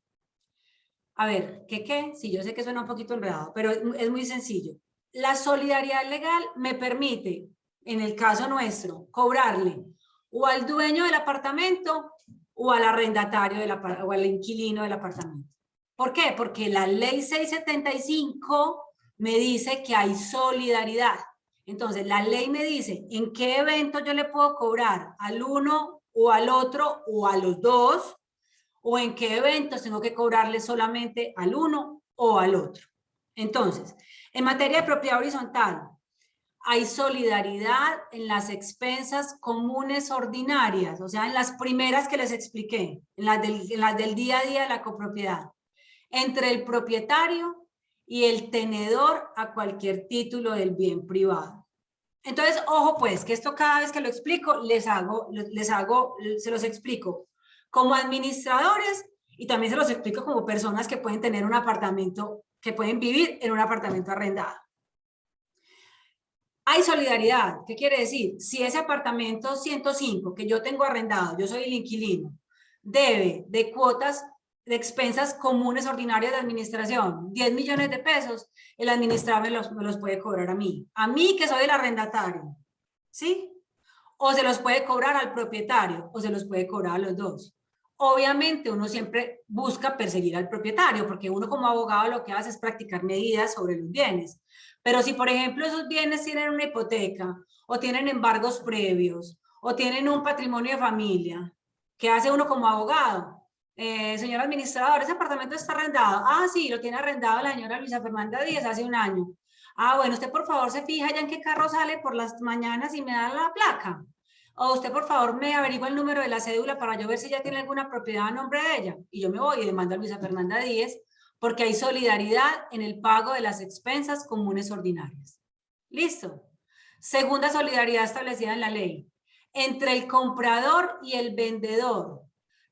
A ver, ¿qué? Sí, yo sé que suena un poquito enredado, pero es muy sencillo. La solidaridad legal me permite, en el caso nuestro, cobrarle o al dueño del apartamento o al arrendatario o al inquilino del apartamento. ¿Por qué? Porque la ley 675 me dice que hay solidaridad. Entonces, la ley me dice en qué evento yo le puedo cobrar al uno o al otro o a los dos, o en qué eventos tengo que cobrarle solamente al uno o al otro. Entonces, en materia de propiedad horizontal, hay solidaridad en las expensas comunes ordinarias, o sea, en las primeras que les expliqué, en las del día a día de la copropiedad, entre el propietario y el tenedor a cualquier título del bien privado. Entonces, ojo pues, que esto cada vez que lo explico, se los explico como administradores y también se los explico como personas que pueden tener un apartamento, que pueden vivir en un apartamento arrendado. Hay solidaridad. ¿Qué quiere decir? Si ese apartamento 105 que yo tengo arrendado, yo soy el inquilino, debe de cuotas de expensas comunes ordinarias de administración, 10 millones de pesos, el administrador me los puede cobrar a mí que soy el arrendatario, ¿sí? O se los puede cobrar al propietario, o se los puede cobrar a los dos. Obviamente uno siempre busca perseguir al propietario, porque uno como abogado lo que hace es practicar medidas sobre los bienes. Pero si, por ejemplo, esos bienes tienen una hipoteca, o tienen embargos previos, o tienen un patrimonio de familia, ¿qué hace uno como abogado? Señor administrador, ¿ese apartamento está arrendado? Ah, sí, lo tiene arrendado la señora Luisa Fernanda Díaz hace un año. Ah, bueno, usted por favor se fija ya en qué carro sale por las mañanas y me da la placa. O usted por favor me averigua el número de la cédula para yo ver si ya tiene alguna propiedad a nombre de ella. Y yo me voy y demando a Luisa Fernanda Díaz porque hay solidaridad en el pago de las expensas comunes ordinarias. ¿Listo? Segunda solidaridad establecida en la ley. Entre el comprador y el vendedor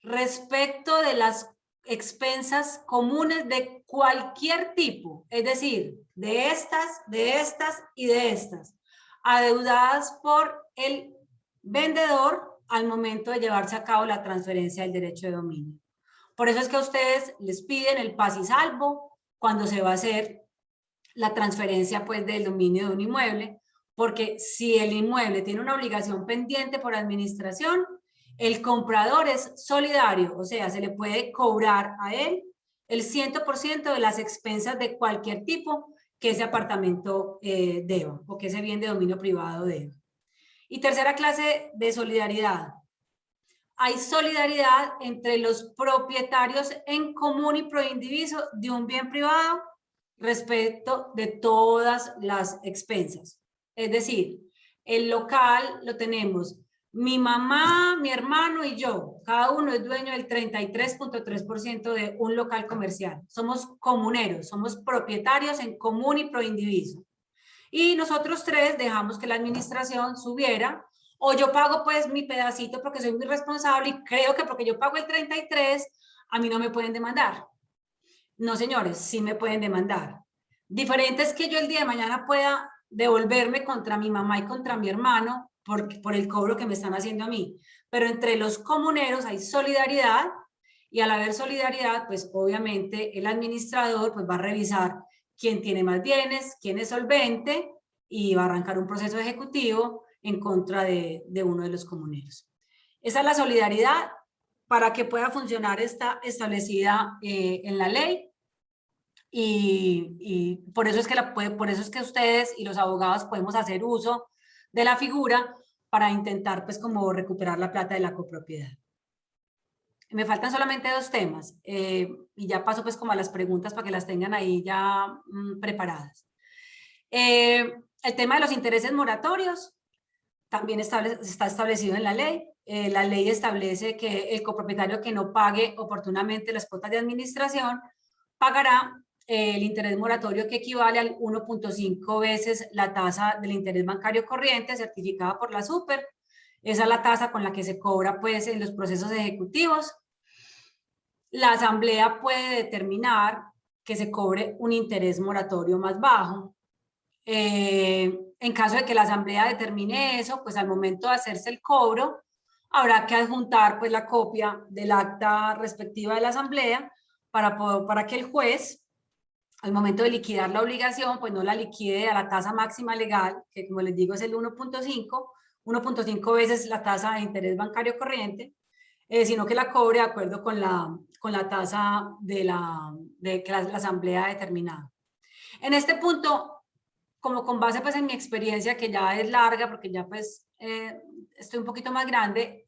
respecto de las expensas comunes de cualquier tipo, es decir, de estas y de estas, adeudadas por el vendedor al momento de llevarse a cabo la transferencia del derecho de dominio. Por eso es que a ustedes les piden el paz y salvo cuando se va a hacer la transferencia pues del dominio de un inmueble, porque si el inmueble tiene una obligación pendiente por administración, el comprador es solidario, o sea, se le puede cobrar a él el 100% de las expensas de cualquier tipo que ese apartamento deba o que ese bien de dominio privado deba. Y tercera clase de solidaridad. Hay solidaridad entre los propietarios en común y proindiviso de un bien privado respecto de todas las expensas. Es decir, el local lo tenemos mi mamá, mi hermano y yo. Cada uno es dueño del 33.3% de un local comercial. Somos comuneros, somos propietarios en común y proindiviso. Y nosotros tres dejamos que la administración subiera, o yo pago pues mi pedacito porque soy muy responsable y creo que porque yo pago el 33, a mí no me pueden demandar. No, señores, sí me pueden demandar. Diferente es que yo el día de mañana pueda devolverme contra mi mamá y contra mi hermano por el cobro que me están haciendo a mí. Pero entre los comuneros hay solidaridad Y al haber solidaridad, pues obviamente el administrador pues va a revisar quién tiene más bienes, quién es solvente y va a arrancar un proceso ejecutivo en contra de uno de los comuneros. Esa es la solidaridad. Para que pueda funcionar está establecida en la ley y por eso es que por eso es que ustedes y los abogados podemos hacer uso de la figura para intentar pues como recuperar la plata de la copropiedad. Me faltan solamente dos temas y ya paso pues como a las preguntas para que las tengan ahí ya preparadas. El tema de los intereses moratorios también está establecido en la ley. La ley establece que el copropietario que no pague oportunamente las cuotas de administración pagará el interés moratorio que equivale al 1.5 veces la tasa del interés bancario corriente certificada por la Super. Esa es la tasa con la que se cobra pues en los procesos ejecutivos. La asamblea puede determinar que se cobre un interés moratorio más bajo. En caso de que la asamblea determine eso, pues al momento de hacerse el cobro, habrá que adjuntar pues la copia del acta respectiva de la asamblea para que el juez, al momento de liquidar la obligación, pues no la liquide a la tasa máxima legal, que como les digo es el 1.5 veces la tasa de interés bancario corriente, sino que la cobre de acuerdo con la tasa que la asamblea ha determinado. En este punto, como con base pues en mi experiencia, que ya es larga, porque ya pues estoy un poquito más grande,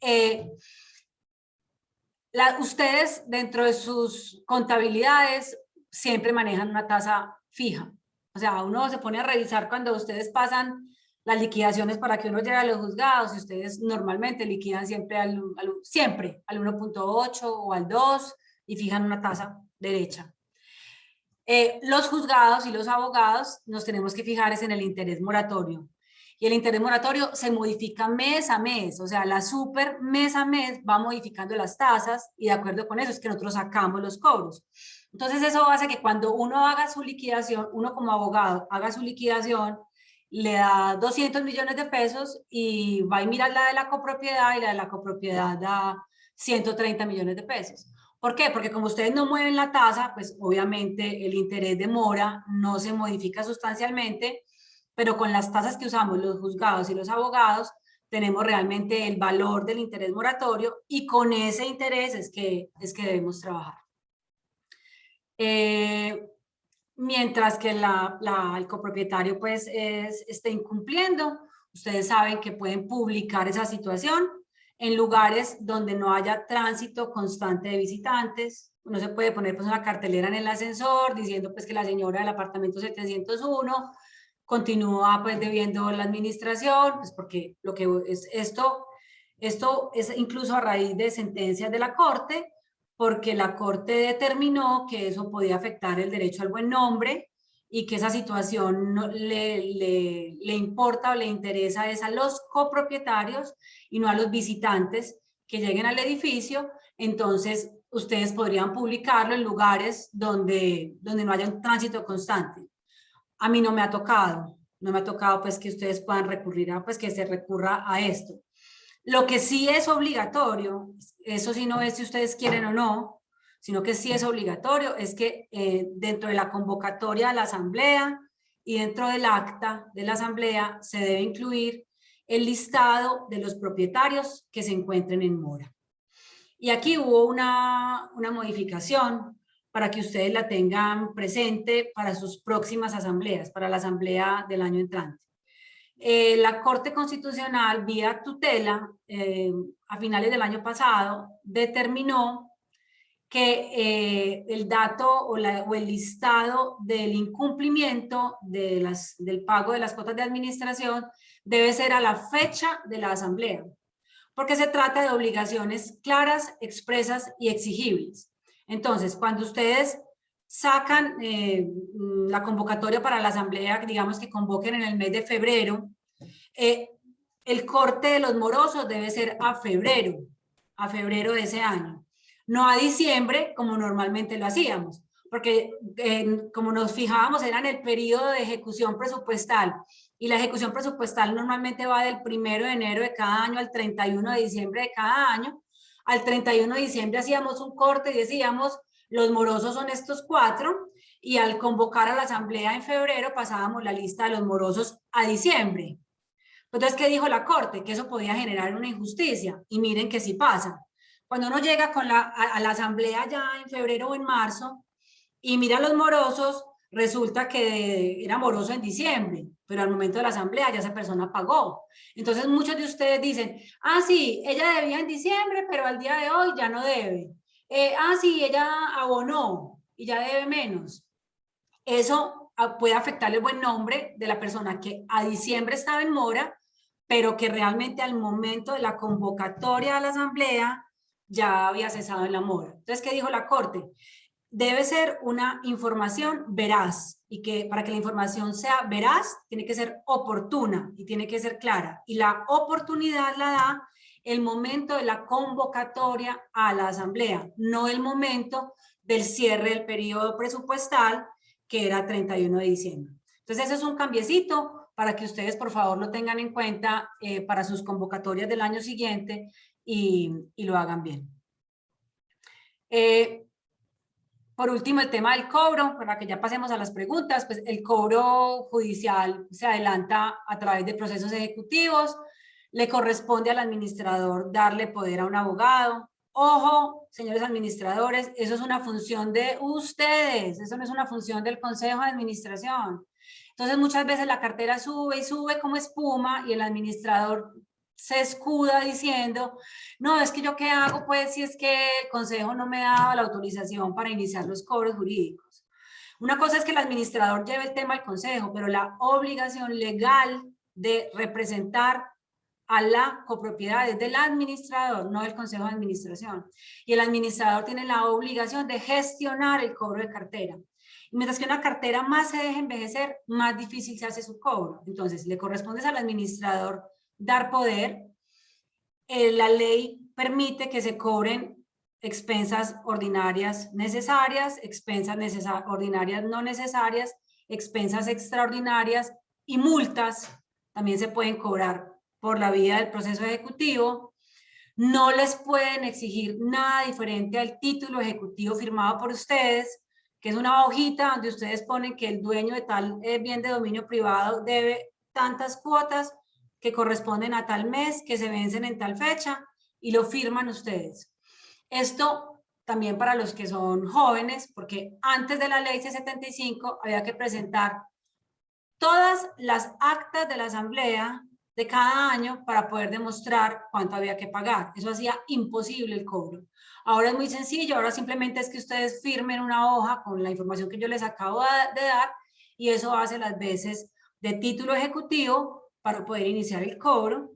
ustedes dentro de sus contabilidades siempre manejan una tasa fija. O sea, uno se pone a revisar cuando ustedes pasan las liquidaciones para que uno llegue a los juzgados, y ustedes normalmente liquidan siempre siempre al 1.8 o al 2 y fijan una tasa derecha. Los juzgados y los abogados nos tenemos que fijar es en el interés moratorio. Y el interés moratorio se modifica mes a mes, o sea, la Super mes a mes va modificando las tasas y de acuerdo con eso es que nosotros sacamos los cobros. Entonces eso hace que cuando uno haga su liquidación, uno como abogado haga su liquidación, le da 200 millones de pesos y va y mira la de la copropiedad y la de la copropiedad da 130 millones de pesos. ¿Por qué? Porque como ustedes no mueven la tasa, pues obviamente el interés de mora no se modifica sustancialmente, pero con las tasas que usamos los juzgados y los abogados, tenemos realmente el valor del interés moratorio y con ese interés es que debemos trabajar. Mientras que el copropietario pues esté incumpliendo, ustedes saben que pueden publicar esa situación en lugares donde no haya tránsito constante de visitantes. No se puede poner pues una cartelera en el ascensor diciendo pues que la señora del apartamento 701 continúa pues debiendo la administración, pues porque lo que es esto es incluso a raíz de sentencias de la Corte, porque la Corte determinó que eso podía afectar el derecho al buen nombre y que esa situación no, le importa o le interesa es a los copropietarios y no a los visitantes que lleguen al edificio. Entonces ustedes podrían publicarlo en lugares donde no haya un tránsito constante. A mí no me ha tocado pues que ustedes puedan recurrir a, pues que se recurra a esto. Lo que sí es obligatorio, eso sí no es si ustedes quieren o no, sino que sí es obligatorio, es que dentro de la convocatoria a la asamblea y dentro del acta de la asamblea se debe incluir el listado de los propietarios que se encuentren en mora. Y aquí hubo una modificación para que ustedes la tengan presente para sus próximas asambleas, para la asamblea del año entrante. La Corte Constitucional, vía tutela, a finales del año pasado, determinó que el dato o el listado del incumplimiento del pago de las cuotas de administración debe ser a la fecha de la asamblea, porque se trata de obligaciones claras, expresas y exigibles. Entonces, cuando ustedes sacan la convocatoria para la asamblea, digamos que convoquen en el mes de febrero, el corte de los morosos debe ser a febrero de ese año, no a diciembre como normalmente lo hacíamos, porque como nos fijábamos era en el periodo de ejecución presupuestal y la ejecución presupuestal normalmente va del 1 de enero de cada año al 31 de diciembre de cada año. al 31 de diciembre hacíamos un corte y decíamos, los morosos son estos 4, y al convocar a la asamblea en febrero pasábamos la lista de los morosos a diciembre. Entonces, ¿qué dijo la Corte? Que eso podía generar una injusticia, y miren que sí pasa. Cuando uno llega con a la asamblea ya en febrero o en marzo y mira a los morosos, resulta que era moroso en diciembre, pero al momento de la asamblea ya esa persona pagó. Entonces muchos de ustedes dicen, ah, sí, ella debía en diciembre, pero al día de hoy ya no debe. Sí, ella abonó y ya debe menos. Eso puede afectar el buen nombre de la persona que a diciembre estaba en mora, pero que realmente al momento de la convocatoria a la asamblea ya había cesado en la mora. Entonces, ¿qué dijo la Corte? Debe ser una información veraz, y que para que la información sea veraz tiene que ser oportuna y tiene que ser clara, y la oportunidad la da el momento de la convocatoria a la asamblea, no el momento del cierre del periodo presupuestal, que era 31 de diciembre. Entonces eso es un cambiecito para que ustedes por favor lo tengan en cuenta para sus convocatorias del año siguiente y lo hagan bien. Por último, el tema del cobro, para que ya pasemos a las preguntas, pues el cobro judicial se adelanta a través de procesos ejecutivos, le corresponde al administrador darle poder a un abogado. Ojo, señores administradores, eso es una función de ustedes, eso no es una función del Consejo de Administración. Entonces, muchas veces la cartera sube y sube como espuma y el administrador se escuda diciendo, no, es que yo qué hago pues si es que el consejo no me daba la autorización para iniciar los cobros jurídicos. Una cosa es que el administrador lleve el tema al consejo, pero la obligación legal de representar a la copropiedad es del administrador, no del consejo de administración. Y el administrador tiene la obligación de gestionar el cobro de cartera. Y mientras que una cartera más se deje envejecer, más difícil se hace su cobro. Entonces, le corresponde al administrador dar poder. La ley permite que se cobren expensas ordinarias necesarias, expensas ordinarias no necesarias, expensas extraordinarias y multas también se pueden cobrar por la vía del proceso ejecutivo. No les pueden exigir nada diferente al título ejecutivo firmado por ustedes, que es una hojita donde ustedes ponen que el dueño de tal bien de dominio privado debe tantas cuotas que corresponden a tal mes, que se vencen en tal fecha, y lo firman ustedes. Esto también para los que son jóvenes, porque antes de la ley C-75 había que presentar todas las actas de la asamblea de cada año para poder demostrar cuánto había que pagar. Eso hacía imposible el cobro. Ahora es muy sencillo, ahora simplemente es que ustedes firmen una hoja con la información que yo les acabo de dar, y eso hace las veces de título ejecutivo para poder iniciar el cobro.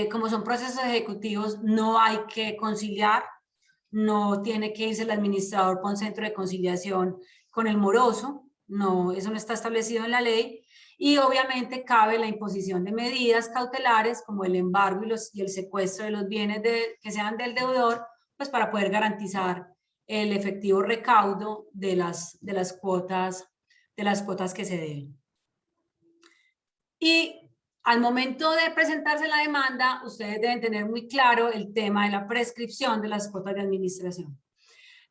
Como son procesos ejecutivos, no hay que conciliar, no tiene que irse el administrador por un centro de conciliación con el moroso, no, eso no está establecido en la ley, y obviamente cabe la imposición de medidas cautelares como el embargo y el secuestro de los bienes que sean del deudor, pues para poder garantizar el efectivo recaudo de las cuotas que se deben. Y al momento de presentarse la demanda, ustedes deben tener muy claro el tema de la prescripción de las cuotas de administración.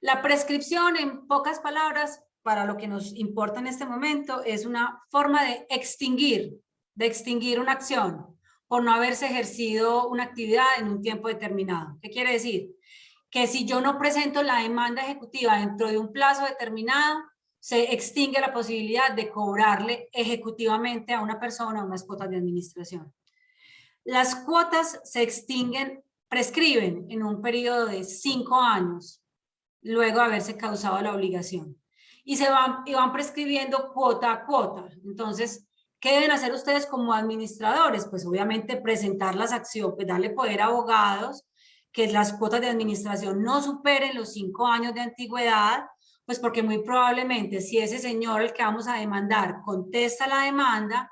La prescripción, en pocas palabras, para lo que nos importa en este momento, es una forma de extinguir una acción por no haberse ejercido una actividad en un tiempo determinado. ¿Qué quiere decir? Que si yo no presento la demanda ejecutiva dentro de un plazo determinado, se extingue la posibilidad de cobrarle ejecutivamente a una persona unas cuotas de administración. Las cuotas se extinguen, prescriben en un periodo de 5 años, luego de haberse causado la obligación. Y van prescribiendo cuota a cuota. Entonces, ¿qué deben hacer ustedes como administradores? Pues obviamente presentar las acciones, pues darle poder a abogados, que las cuotas de administración no superen los 5 años de antigüedad, pues porque muy probablemente si ese señor al que vamos a demandar contesta la demanda,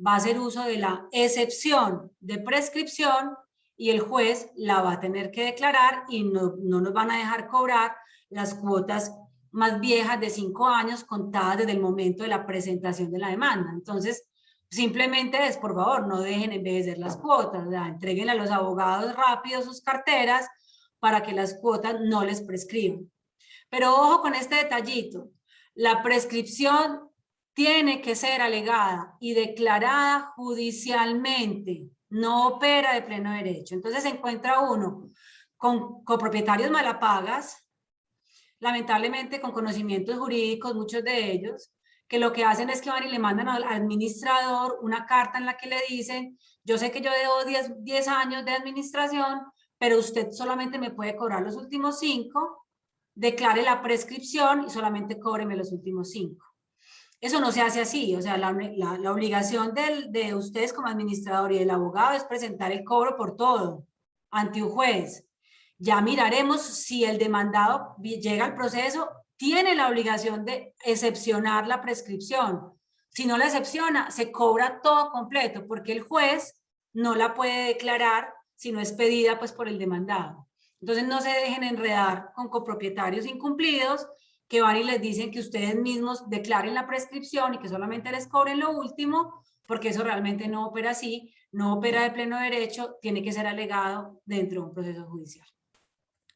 va a hacer uso de la excepción de prescripción y el juez la va a tener que declarar y no nos van a dejar cobrar las cuotas más viejas de 5 años contadas desde el momento de la presentación de la demanda. Entonces, simplemente es, por favor, no dejen envejecer las cuotas, o sea, entreguen a los abogados rápido sus carteras para que las cuotas no les prescriban. Pero ojo con este detallito, la prescripción tiene que ser alegada y declarada judicialmente, no opera de pleno derecho. Entonces se encuentra uno con copropietarios malapagas, lamentablemente con conocimientos jurídicos, muchos de ellos, que lo que hacen es que van y le mandan al administrador una carta en la que le dicen, yo sé que yo debo 10 años de administración, pero usted solamente me puede cobrar los últimos 5, declare la prescripción y solamente cóbreme los últimos 5. Eso no se hace así, o sea, la obligación de ustedes como administrador y del abogado es presentar el cobro por todo ante un juez. Ya miraremos si el demandado llega al proceso, tiene la obligación de excepcionar la prescripción. Si no la excepciona, se cobra todo completo, porque el juez no la puede declarar si no es pedida pues, por el demandado. Entonces no se dejen enredar con copropietarios incumplidos que van y les dicen que ustedes mismos declaren la prescripción y que solamente les cobren lo último, porque eso realmente no opera así, no opera de pleno derecho, tiene que ser alegado dentro de un proceso judicial.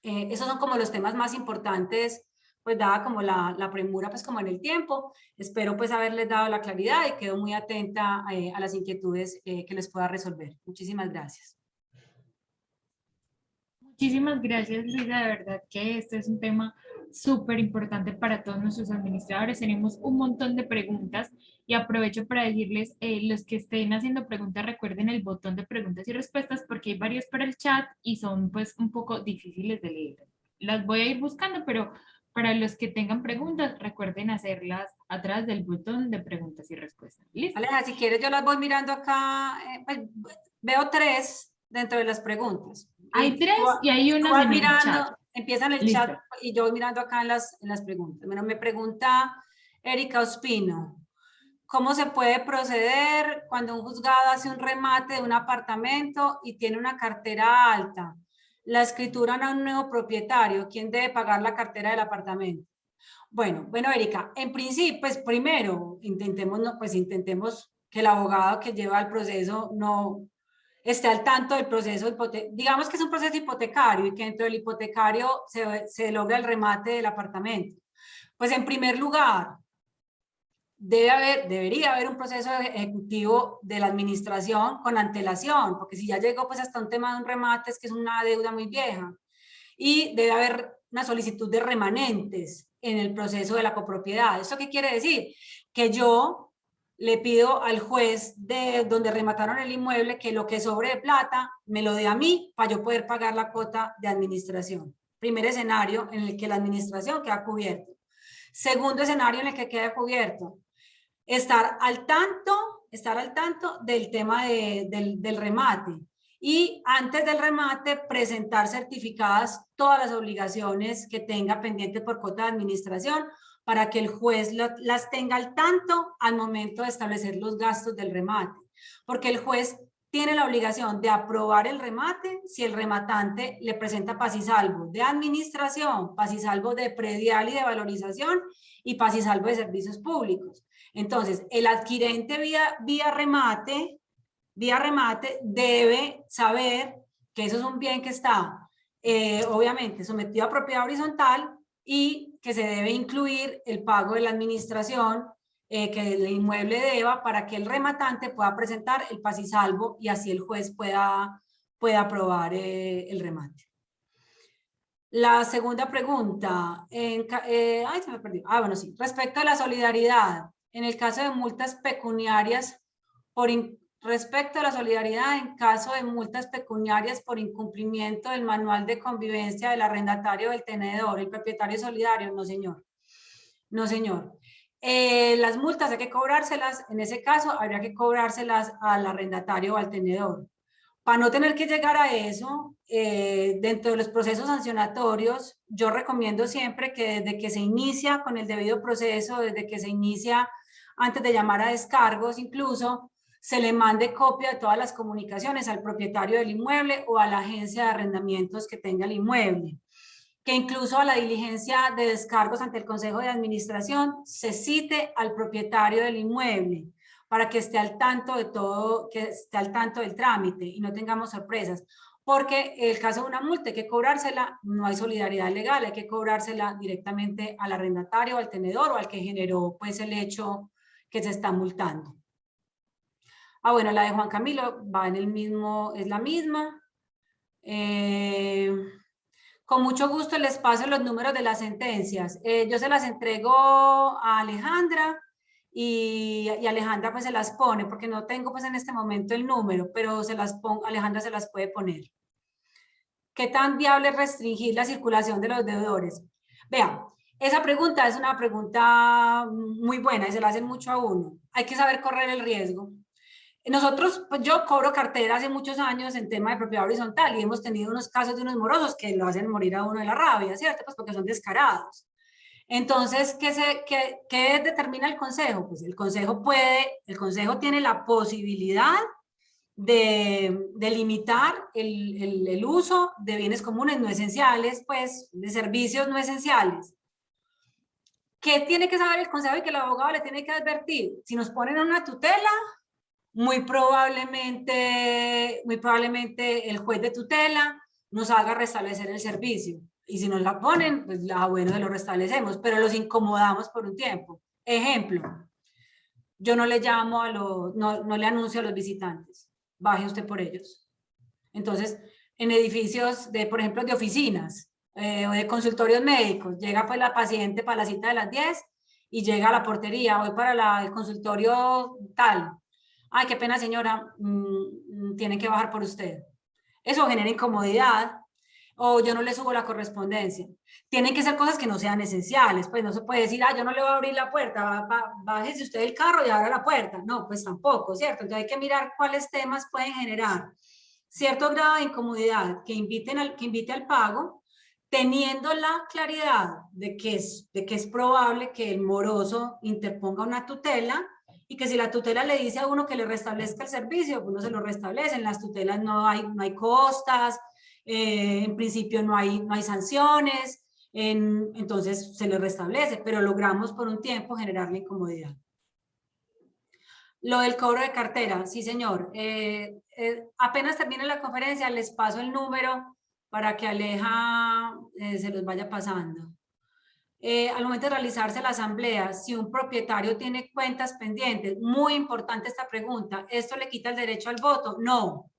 Esos son como los temas más importantes, pues dada como la premura, pues como en el tiempo. Espero pues haberles dado la claridad y quedo muy atenta a las inquietudes que les pueda resolver. Muchísimas gracias. Muchísimas gracias, Luisa. De verdad que este es un tema súper importante para todos nuestros administradores. Tenemos un montón de preguntas y aprovecho para decirles, los que estén haciendo preguntas, recuerden el botón de preguntas y respuestas porque hay varios para el chat y son pues un poco difíciles de leer. Las voy a ir buscando, pero para los que tengan preguntas, recuerden hacerlas atrás del botón de preguntas y respuestas. ¿Listo? Aleja, si quieres yo las voy mirando acá. Pues, veo 3 dentro de las preguntas. Hay 3 y hay Tú unas vas en el chat. mirando, empiezan el Listo. chat y yo voy mirando acá en las preguntas. Bueno, me pregunta Erika Ospino, ¿cómo se puede proceder cuando un juzgado hace un remate de un apartamento y tiene una cartera alta? La escrituran a un nuevo propietario. ¿Quién debe pagar la cartera del apartamento? Bueno, Erika, en principio, pues primero intentemos que el abogado que lleva el proceso no esté al tanto del proceso, digamos que es un proceso hipotecario y que dentro del hipotecario se logra el remate del apartamento. Pues en primer lugar, debería haber un proceso ejecutivo de la administración con antelación, porque si ya llegó pues hasta un tema de un remate es que es una deuda muy vieja. Y debe haber una solicitud de remanentes en el proceso de la copropiedad. ¿Eso qué quiere decir? Que yo le pido al juez de donde remataron el inmueble que lo que sobre de plata me lo dé a mí para yo poder pagar la cuota de administración. Primer escenario en el que la administración queda cubierta. Segundo escenario en el que queda cubierto, estar al tanto del tema del remate. Y antes del remate, presentar certificadas todas las obligaciones que tenga pendiente por cuota de administración para que el juez las tenga al tanto al momento de establecer los gastos del remate. Porque el juez tiene la obligación de aprobar el remate si el rematante le presenta paz y salvo de administración, paz y salvo de predial y de valorización y paz y salvo de servicios públicos. Entonces, el adquirente vía remate debe saber que eso es un bien que está obviamente sometido a propiedad horizontal y que se debe incluir el pago de la administración que el inmueble deba para que el rematante pueda presentar el paz y salvo y así el juez pueda aprobar el remate. La segunda pregunta, se me perdió. Bueno, sí, respecto a la solidaridad, en el caso de multas pecuniarias respecto a la solidaridad en caso de multas pecuniarias por incumplimiento del manual de convivencia del arrendatario del tenedor, el propietario solidario, no señor. No señor. Las multas hay que cobrárselas, en ese caso habría que cobrárselas al arrendatario o al tenedor. Para no tener que llegar a eso, dentro de los procesos sancionatorios, yo recomiendo siempre que desde que se inicia con el debido proceso, desde que se inicia antes de llamar a descargos, incluso se le mande copia de todas las comunicaciones al propietario del inmueble o a la agencia de arrendamientos que tenga el inmueble. Que incluso a la diligencia de descargos ante el Consejo de Administración se cite al propietario del inmueble para que esté al tanto de todo, que esté al tanto del trámite y no tengamos sorpresas. porque el caso de una multa hay que cobrársela, no hay solidaridad legal, hay que cobrársela directamente al arrendatario, al tenedor o al que generó pues el hecho que se está multando. Ah, bueno, la de Juan Camilo va en el mismo, es la misma. Con mucho gusto les paso los números de las sentencias. Yo se las entrego a Alejandra y Alejandra pues se las pone, porque no tengo pues en este momento el número, pero se las pongo, Alejandra se las puede poner. ¿Qué tan viable es restringir la circulación de los deudores? Vean, esa pregunta es una pregunta muy buena y se la hacen mucho a uno. Hay que saber correr el riesgo. Nosotros, pues yo cobro cartera hace muchos años en tema de propiedad horizontal y hemos tenido unos casos de unos morosos que lo hacen morir a uno de la rabia, ¿cierto? Pues porque son descarados. Entonces, ¿qué determina el consejo? Pues el consejo tiene la posibilidad de limitar el uso de bienes comunes no esenciales, pues de servicios no esenciales. ¿Qué tiene que saber el consejo y que el abogado le tiene que advertir? Si nos ponen una tutela, muy probablemente el juez de tutela nos haga restablecer el servicio. Y si nos la ponen, pues bueno, lo restablecemos, pero los incomodamos por un tiempo. Ejemplo, yo no le llamo no le anuncio a los visitantes, baje usted por ellos. Entonces, en edificios por ejemplo, de oficinas o de consultorios médicos, llega pues la paciente para la cita de las 10 y llega a la portería, voy para el consultorio tal. Ay, qué pena señora, tienen que bajar por usted. Eso genera incomodidad, o yo no le subo la correspondencia. Tienen que ser cosas que no sean esenciales, pues no se puede decir, yo no le voy a abrir la puerta, bájese usted del carro y abra la puerta. No, pues tampoco, ¿cierto? Entonces hay que mirar cuáles temas pueden generar cierto grado de incomodidad que invite al pago, teniendo la claridad de que es probable que el moroso interponga una tutela y que si la tutela le dice a uno que le restablezca el servicio, uno se lo restablece. En las tutelas no hay costas, en principio no hay sanciones, entonces se le restablece, pero logramos por un tiempo generar la incomodidad. Lo del cobro de cartera, sí señor. Apenas termine la conferencia les paso el número para que Aleja se los vaya pasando. Al momento de realizarse la asamblea, si un propietario tiene cuentas pendientes, muy importante esta pregunta, ¿esto le quita el derecho al voto? No,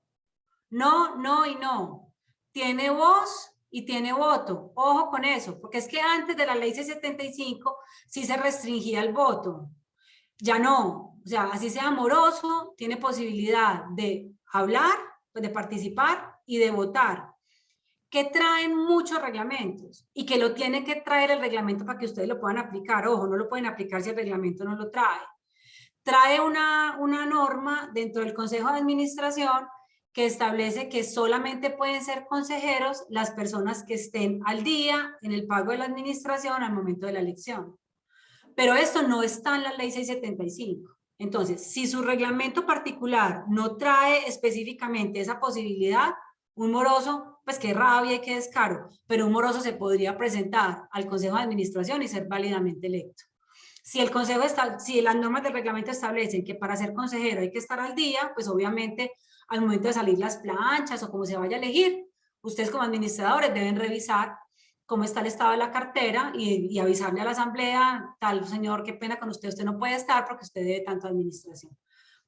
no, no y no. Tiene voz y tiene voto. Ojo con eso, porque es que antes de la ley C-75 sí se restringía el voto. Ya no, o sea, así sea amoroso, tiene posibilidad de hablar, de participar y de votar, que traen muchos reglamentos y que lo tiene que traer el reglamento para que ustedes lo puedan aplicar. Ojo, no lo pueden aplicar si el reglamento no lo trae. Trae una norma dentro del Consejo de Administración que establece que solamente pueden ser consejeros las personas que estén al día en el pago de la administración al momento de la elección. Pero esto no está en la ley 675. Entonces, si su reglamento particular no trae específicamente esa posibilidad, un moroso, pues qué rabia y qué descaro, pero un moroso se podría presentar al Consejo de Administración y ser válidamente electo. Si las normas del reglamento establecen que para ser consejero hay que estar al día, pues obviamente al momento de salir las planchas o como se vaya a elegir, ustedes como administradores deben revisar cómo está el estado de la cartera y avisarle a la asamblea, tal señor, qué pena con usted no puede estar porque usted debe tanto administración.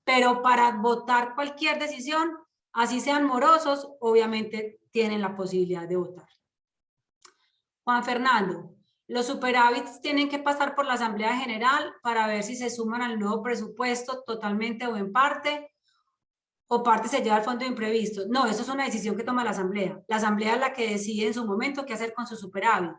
Pero para votar cualquier decisión, así sean morosos, obviamente tienen la posibilidad de votar. Juan Fernando, los superávits tienen que pasar por la Asamblea General para ver si se suman al nuevo presupuesto totalmente o en parte, o parte se lleva al fondo de imprevistos. No, eso es una decisión que toma la Asamblea. La Asamblea es la que decide en su momento qué hacer con su superávit.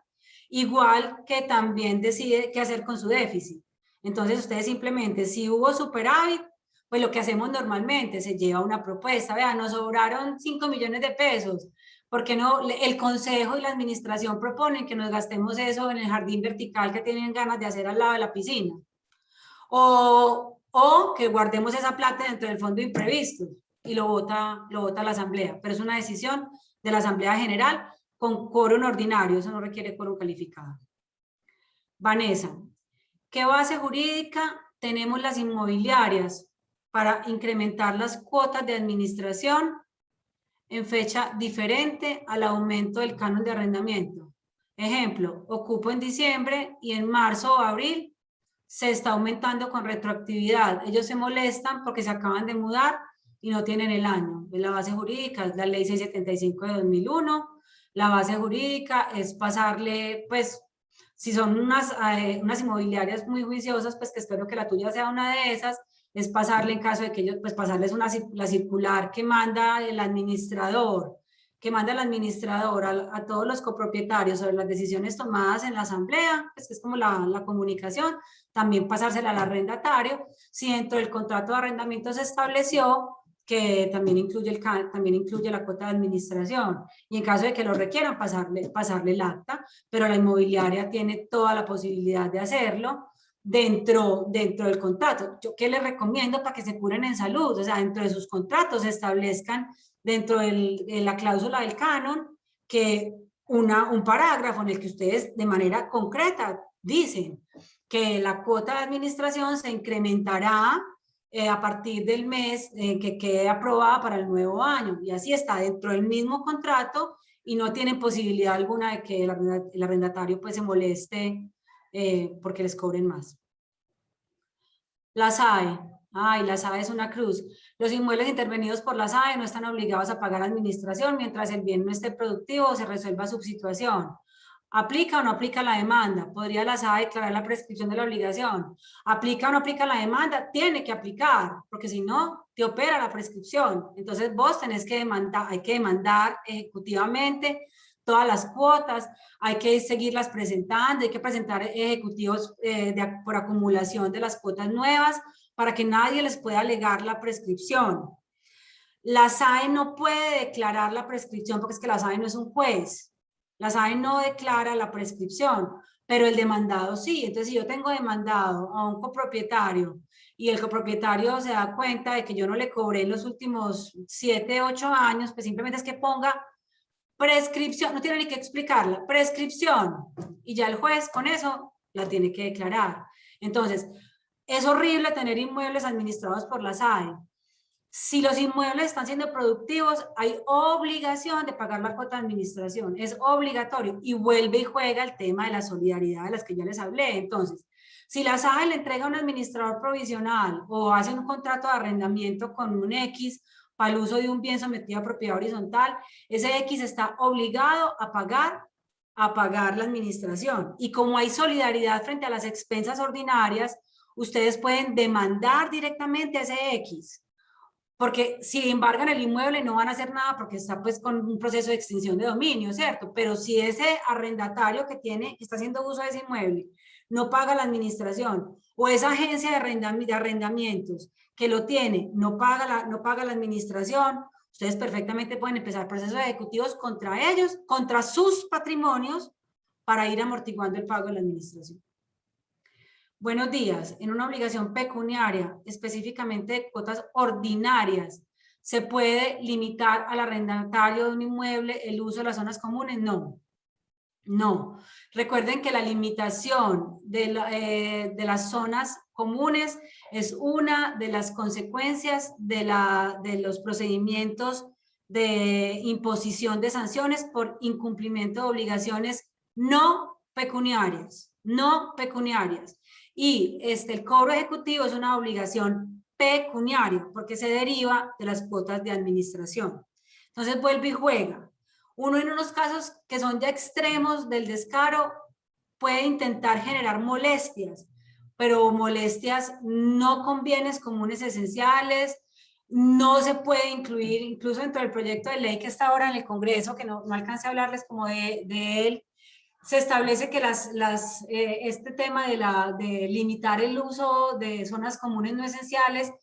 Igual que también decide qué hacer con su déficit. Entonces ustedes simplemente, si hubo superávit, pues lo que hacemos normalmente, se lleva una propuesta. Vean, nos sobraron 5 millones de pesos. ¿Por qué no? El consejo y la administración proponen que nos gastemos eso en el jardín vertical que tienen ganas de hacer al lado de la piscina. O que guardemos esa plata dentro del fondo de imprevistos y lo vota la asamblea. Pero es una decisión de la asamblea general con quórum ordinario, eso no requiere quórum calificado. Vanessa, ¿qué base jurídica tenemos las inmobiliarias para incrementar las cuotas de administración en fecha diferente al aumento del canon de arrendamiento. Ejemplo, ocupo en diciembre y en marzo o abril se está aumentando con retroactividad. Ellos se molestan porque se acaban de mudar y no tienen el año. La base jurídica es la ley 675 de 2001. La base jurídica es pasarle, pues, si son unas inmobiliarias muy juiciosas, pues que espero que la tuya sea una de esas, es pasarle en caso de que ellos, pues pasarles la circular que manda el administrador, a todos los copropietarios sobre las decisiones tomadas en la asamblea, pues que es como la comunicación, también pasársela al arrendatario, si dentro del contrato de arrendamiento se estableció que también incluye la cuota de administración, y en caso de que lo requieran, pasarle el acta, pero la inmobiliaria tiene toda la posibilidad de hacerlo dentro del contrato. ¿Yo qué les recomiendo para que se curen en salud? O sea, dentro de sus contratos se establezcan dentro de la cláusula del canon que un parágrafo en el que ustedes de manera concreta dicen que la cuota de administración se incrementará a partir del mes que quede aprobada para el nuevo año, y así está dentro del mismo contrato y no tienen posibilidad alguna de que el arrendatario pues se moleste porque les cobren más. La SAE. Ay, la SAE es una cruz. Los inmuebles intervenidos por la SAE no están obligados a pagar administración mientras el bien no esté productivo o se resuelva su situación. ¿Aplica o no aplica la demanda? ¿Podría la SAE declarar la prescripción de la obligación? ¿Aplica o no aplica la demanda? Tiene que aplicar, porque si no, te opera la prescripción. Entonces vos tenés que demandar, hay que demandar ejecutivamente todas las cuotas, hay que seguirlas presentando, hay que presentar ejecutivos por acumulación de las cuotas nuevas para que nadie les pueda alegar la prescripción. La SAE no puede declarar la prescripción porque es que la SAE no es un juez. La SAE no declara la prescripción, pero el demandado sí. Entonces, si yo tengo demandado a un copropietario y el copropietario se da cuenta de que yo no le cobré en los últimos 7, 8 años, pues simplemente es que ponga prescripción, no tiene ni que explicarla, prescripción, y ya el juez con eso la tiene que declarar. Entonces, es horrible tener inmuebles administrados por la SAE. Si los inmuebles están siendo productivos, hay obligación de pagar la cuota de administración, es obligatorio, y vuelve y juega el tema de la solidaridad de las que ya les hablé. Entonces, si la SAE le entrega a un administrador provisional o hace un contrato de arrendamiento con un X para el uso de un bien sometido a propiedad horizontal, ese X está obligado a pagar la administración. Y como hay solidaridad frente a las expensas ordinarias, ustedes pueden demandar directamente a ese X. Porque si embargan el inmueble no van a hacer nada porque está pues con un proceso de extinción de dominio, ¿cierto? Pero si ese arrendatario que está haciendo uso de ese inmueble no paga la administración, o esa agencia de arrendamientos que lo tiene no paga la administración, ustedes perfectamente pueden empezar procesos ejecutivos contra ellos, contra sus patrimonios, para ir amortiguando el pago de la administración. Buenos días. En una obligación pecuniaria, específicamente de cuotas ordinarias, ¿se puede limitar al arrendatario de un inmueble el uso de las zonas comunes? No. No. Recuerden que la limitación de las zonas comunes es una de las consecuencias de los procedimientos de imposición de sanciones por incumplimiento de obligaciones no pecuniarias. No pecuniarias. Y el cobro ejecutivo es una obligación pecuniaria porque se deriva de las cuotas de administración. Entonces vuelve y juega. Uno en unos casos que son ya extremos del descaro puede intentar generar molestias, pero molestias no con bienes comunes esenciales, no se puede incluir, incluso dentro del proyecto de ley que está ahora en el Congreso, que no alcancé a hablarles como de él, se establece que este tema de limitar el uso de zonas comunes no esenciales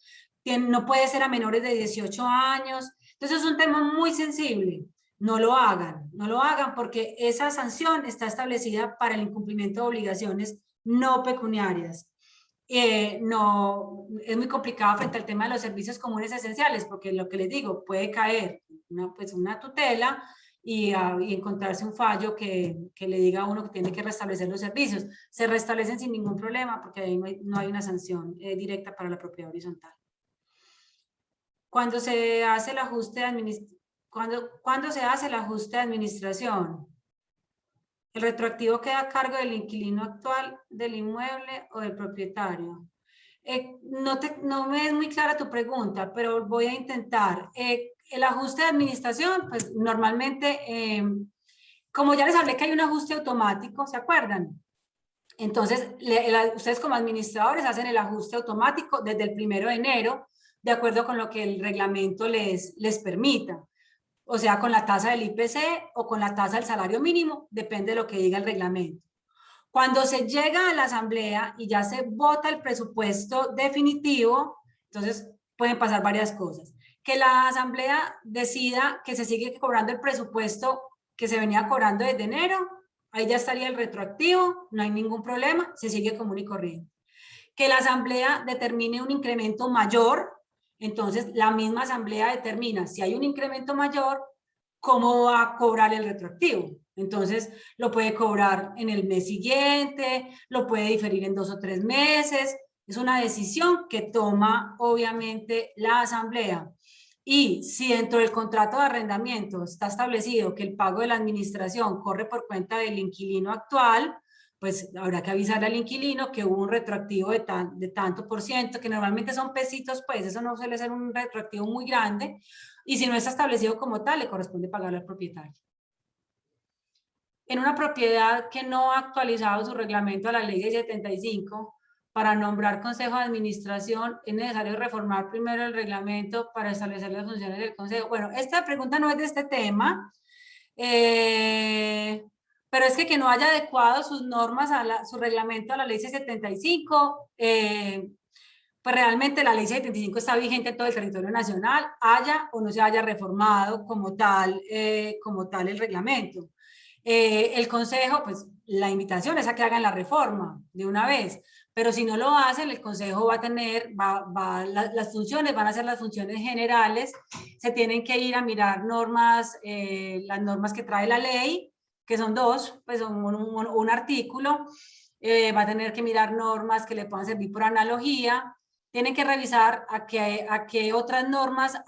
no puede ser a menores de 18 años. Entonces es un tema muy sensible. No lo hagan porque esa sanción está establecida para el incumplimiento de obligaciones no pecuniarias. No, es muy complicado frente al tema de los servicios comunes esenciales, porque lo que les digo, puede caer una tutela y encontrarse un fallo que le diga a uno que tiene que restablecer los servicios. Se restablecen sin ningún problema porque ahí no hay una sanción directa para la propiedad horizontal. Cuando se hace el ajuste ¿Cuándo se hace el ajuste de administración? ¿El retroactivo queda a cargo del inquilino actual del inmueble o del propietario? No me es muy clara tu pregunta, pero voy a intentar. El ajuste de administración, pues normalmente, como ya les hablé que hay un ajuste automático, ¿se acuerdan? Entonces, ustedes como administradores hacen el ajuste automático desde el 1 de enero, de acuerdo con lo que el reglamento les permita. O sea, con la tasa del IPC o con la tasa del salario mínimo, depende de lo que diga el reglamento. Cuando se llega a la asamblea y ya se vota el presupuesto definitivo, entonces pueden pasar varias cosas. Que la asamblea decida que se sigue cobrando el presupuesto que se venía cobrando desde enero, ahí ya estaría el retroactivo, no hay ningún problema, se sigue común y corriente. Que la asamblea determine un incremento mayor, entonces la misma asamblea determina si hay un incremento mayor, cómo va a cobrar el retroactivo. Entonces, lo puede cobrar en el mes siguiente, lo puede diferir en 2 o 3 meses. Es una decisión que toma, obviamente, la asamblea. Y si dentro del contrato de arrendamiento está establecido que el pago de la administración corre por cuenta del inquilino actual, pues habrá que avisarle al inquilino que hubo un retroactivo de tanto por ciento, que normalmente son pesitos, pues eso no suele ser un retroactivo muy grande, y si no está establecido como tal, le corresponde pagarle al propietario. En una propiedad que no ha actualizado su reglamento a la ley de 75, para nombrar consejo de administración es necesario reformar primero el reglamento para establecer las funciones del consejo. Bueno, esta pregunta no es de este tema, pero es que no haya adecuado sus normas, su reglamento a la ley 75, pues realmente la ley 75 está vigente en todo el territorio nacional, haya o no se haya reformado como tal el reglamento. El consejo, pues la invitación es a que hagan la reforma de una vez, pero si no lo hacen, el consejo va a tener, las funciones van a ser las funciones generales, se tienen que ir a mirar normas, las normas que trae la ley, que son dos, pues son un artículo, va a tener que mirar normas que le puedan servir por analogía, tienen que revisar a qué otras normas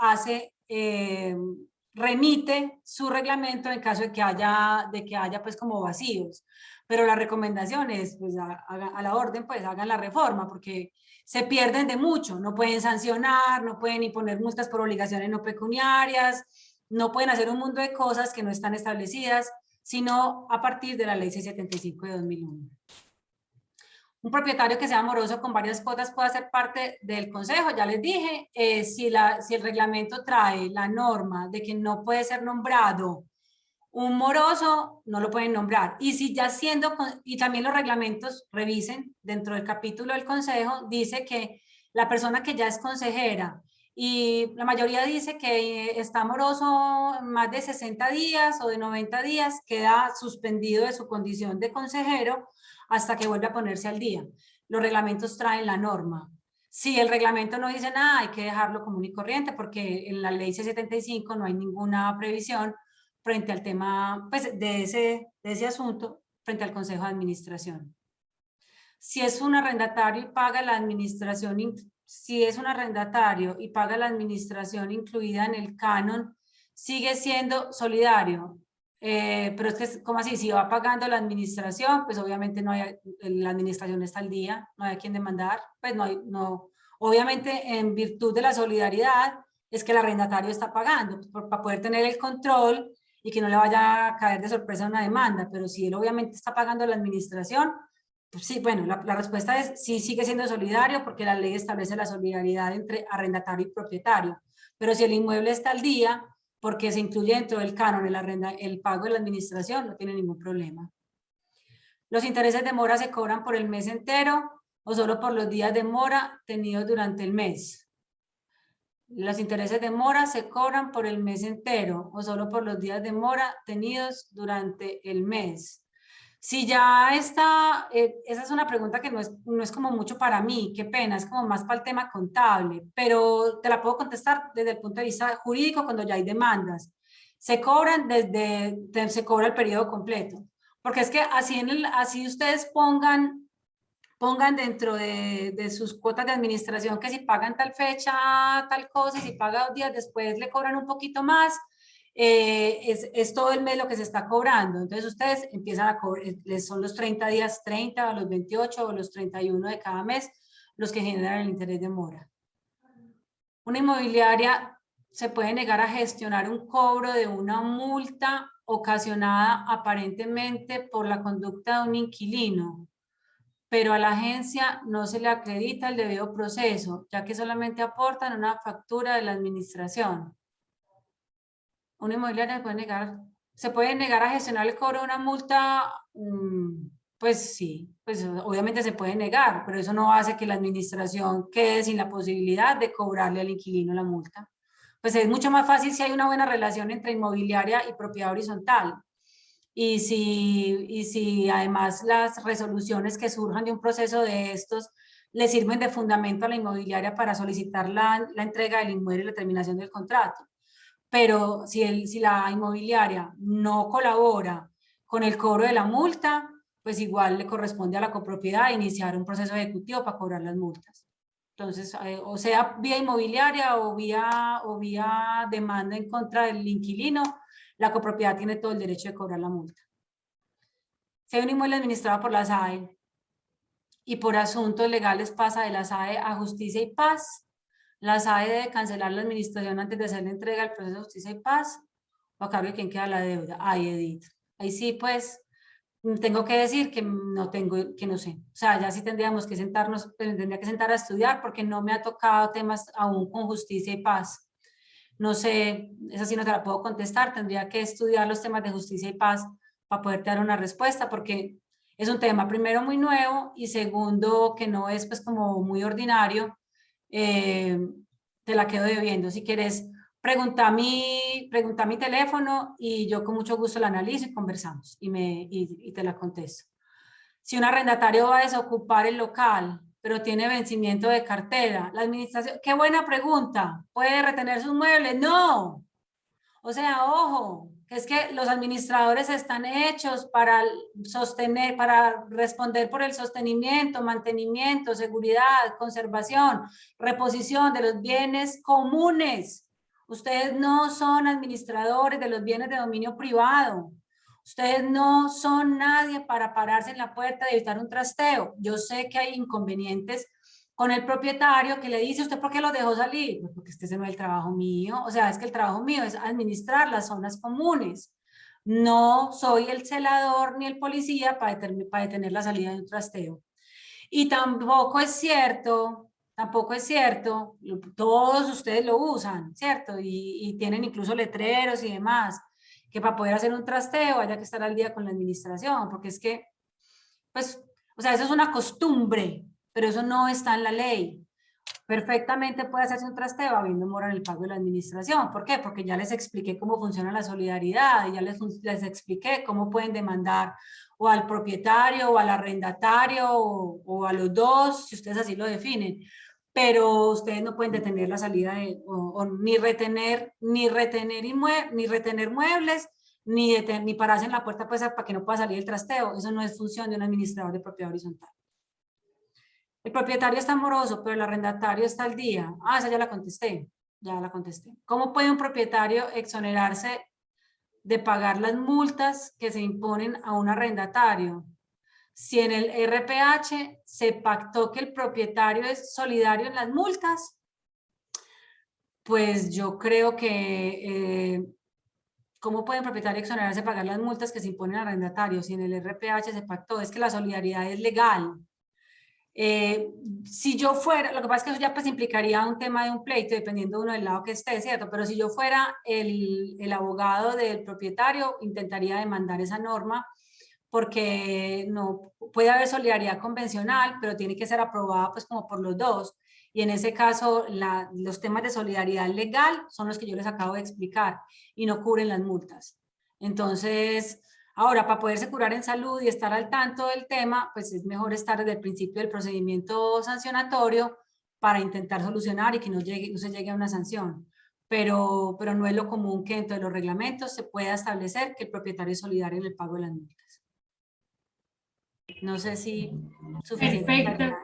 remite su reglamento en caso de que haya pues como vacíos. Pero la recomendación es, pues a la orden, pues hagan la reforma, porque se pierden de mucho, no pueden sancionar, no pueden imponer multas por obligaciones no pecuniarias, no pueden hacer un mundo de cosas que no están establecidas, sino a partir de la ley 675 de 2001. Un propietario que sea moroso con varias cuotas puede ser parte del consejo, ya les dije, si el reglamento trae la norma de que no puede ser nombrado un moroso, no lo pueden nombrar. Y si ya y también los reglamentos, revisen, dentro del capítulo del consejo, dice que la persona que ya es consejera y la mayoría dice que está moroso más de 60 días o de 90 días, queda suspendido de su condición de consejero hasta que vuelva a ponerse al día. Los reglamentos traen la norma. Si el reglamento no dice nada, hay que dejarlo común y corriente porque en la ley C75 no hay ninguna previsión frente al tema pues, de ese asunto, frente al Consejo de Administración. Si es un arrendatario y paga la administración, si es un arrendatario y paga la administración incluida en el canon, sigue siendo solidario. Pero es que, ¿cómo así? Si va pagando la administración, pues obviamente la administración está al día, no hay a quien demandar, pues obviamente en virtud de la solidaridad es que el arrendatario está pagando para poder tener el control y que no le vaya a caer de sorpresa una demanda, pero si él obviamente está pagando la administración, pues sí, bueno, la respuesta es sí, sigue siendo solidario porque la ley establece la solidaridad entre arrendatario y propietario, pero si el inmueble está al día, porque se incluye dentro del canon el pago de la administración, no tiene ningún problema. Los intereses de mora se cobran por el mes entero o solo por los días de mora tenidos durante el mes. Los intereses de mora se cobran por el mes entero o solo por los días de mora tenidos durante el mes. Si ya está, esa es una pregunta que no es como mucho para mí, qué pena, es como más para el tema contable, pero te la puedo contestar desde el punto de vista jurídico cuando ya hay demandas. Se cobran se cobra el periodo completo, porque es que así ustedes pongan dentro de sus cuotas de administración que si pagan tal fecha, tal cosa, y si paga 2 días después le cobran un poquito más, es todo el mes lo que se está cobrando. Entonces ustedes empiezan a cobrar, son los 30 días, 30 o los 28 o los 31 de cada mes los que generan el interés de mora. Una inmobiliaria se puede negar a gestionar un cobro de una multa ocasionada aparentemente por la conducta de un inquilino, pero a la agencia no se le acredita el debido proceso, ya que solamente aportan una factura de la administración. Una inmobiliaria se puede negar a gestionar el cobro de una multa, pues sí, pues obviamente se puede negar, pero eso no hace que la administración quede sin la posibilidad de cobrarle al inquilino la multa. Pues es mucho más fácil si hay una buena relación entre inmobiliaria y propiedad horizontal. Y si además las resoluciones que surjan de un proceso de estos le sirven de fundamento a la inmobiliaria para solicitar la entrega del inmueble y la terminación del contrato. Pero si la inmobiliaria no colabora con el cobro de la multa, pues igual le corresponde a la copropiedad iniciar un proceso ejecutivo para cobrar las multas. Entonces, o sea, vía inmobiliaria o vía demanda en contra del inquilino, la copropiedad tiene todo el derecho de cobrar la multa. Si hay un inmueble administrado por la SAE y por asuntos legales pasa de la SAE a Justicia y Paz, la SAE debe cancelar la administración antes de hacer la entrega del proceso de Justicia y Paz o a cargo de quien queda la deuda. Ay, Edith. Ahí sí, pues, tengo que decir que no sé. O sea, ya sí tendríamos que sentarnos, tendría que sentar a estudiar porque no me ha tocado temas aún con Justicia y Paz. No sé, esa sí no te la puedo contestar, tendría que estudiar los temas de Justicia y Paz para poder dar una respuesta, porque es un tema, primero, muy nuevo, y segundo, que no es pues como muy ordinario. Te la quedo debiendo. Si quieres, pregunta mi teléfono y yo con mucho gusto la analizo y conversamos y te la contesto. Si un arrendatario va a desocupar el local, pero tiene vencimiento de cartera, la administración, qué buena pregunta, ¿puede retener sus muebles? No. O sea, ojo, que es que los administradores están hechos para sostener, para responder por el sostenimiento, mantenimiento, seguridad, conservación, reposición de los bienes comunes. Ustedes no son administradores de los bienes de dominio privado. Ustedes no son nadie para pararse en la puerta y evitar un trasteo. Yo sé que hay inconvenientes con el propietario que le dice, ¿usted por qué lo dejó salir? Pues porque este no es el trabajo mío. O sea, es que el trabajo mío es administrar las zonas comunes. No soy el celador ni el policía para detener la salida de un trasteo. Y tampoco es cierto, todos ustedes lo usan, ¿cierto? Y tienen incluso letreros y demás, que para poder hacer un trasteo haya que estar al día con la administración, porque es que, pues, o sea, eso es una costumbre, pero eso no está en la ley. Perfectamente puede hacerse un trasteo habiendo mora en el pago de la administración. ¿Por qué? Porque ya les expliqué cómo funciona la solidaridad y ya les expliqué cómo pueden demandar o al propietario o al arrendatario o a los dos, si ustedes así lo definen. Pero ustedes no pueden detener la salida ni retener muebles, ni pararse en la puerta pues, para que no pueda salir el trasteo. Eso no es función de un administrador de propiedad horizontal. El propietario está moroso, pero el arrendatario está al día. Ah, esa ya la contesté. Ya la contesté. ¿Cómo puede un propietario exonerarse de pagar las multas que se imponen a un arrendatario? Si en el RPH se pactó que el propietario es solidario en las multas, pues yo creo que ¿cómo puede un propietario exonerarse de pagar las multas que se imponen al arrendatario? Si en el RPH se pactó, es que la solidaridad es legal. Si yo fuera, lo que pasa es que eso ya pues implicaría un tema de un pleito, dependiendo uno del lado que esté, ¿cierto? Pero si yo fuera el abogado del propietario, intentaría demandar esa norma, porque no puede haber solidaridad convencional, pero tiene que ser aprobada pues como por los dos. Y en ese caso, los temas de solidaridad legal son los que yo les acabo de explicar y no cubren las multas. Entonces, ahora, para poderse curar en salud y estar al tanto del tema, pues es mejor estar desde el principio del procedimiento sancionatorio para intentar solucionar y que no se llegue a una sanción. Pero no es lo común que dentro de los reglamentos se pueda establecer que el propietario es solidario en el pago de las multas. No sé si suficiente Perfecto. claridad.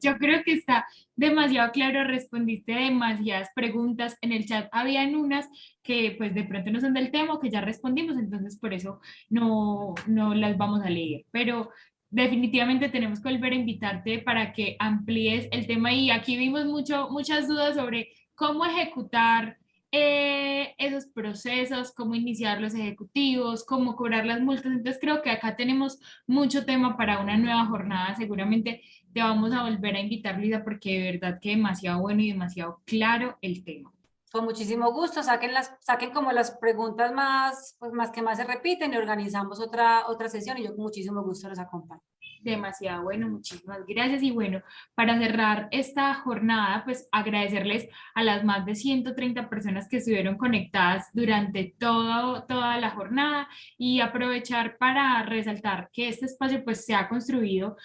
Yo creo que está demasiado claro, respondiste demasiadas preguntas. En el chat habían unas que pues de pronto no son del tema o que ya respondimos, entonces por eso no las vamos a leer. Pero definitivamente tenemos que volver a invitarte para que amplíes el tema y aquí vimos muchas dudas sobre cómo ejecutar esos procesos, cómo iniciar los ejecutivos, cómo cobrar las multas. Entonces creo que acá tenemos mucho tema para una nueva jornada. Seguramente te vamos a volver a invitar, Lisa, porque de verdad que demasiado bueno y demasiado claro el tema. Con muchísimo gusto, saquen como las preguntas más, pues más que más se repiten y organizamos otra sesión y yo con muchísimo gusto los acompaño. Demasiado bueno, muchísimas gracias. Y bueno, para cerrar esta jornada, pues agradecerles a las más de 130 personas que estuvieron conectadas durante toda la jornada y aprovechar para resaltar que este espacio pues se ha construido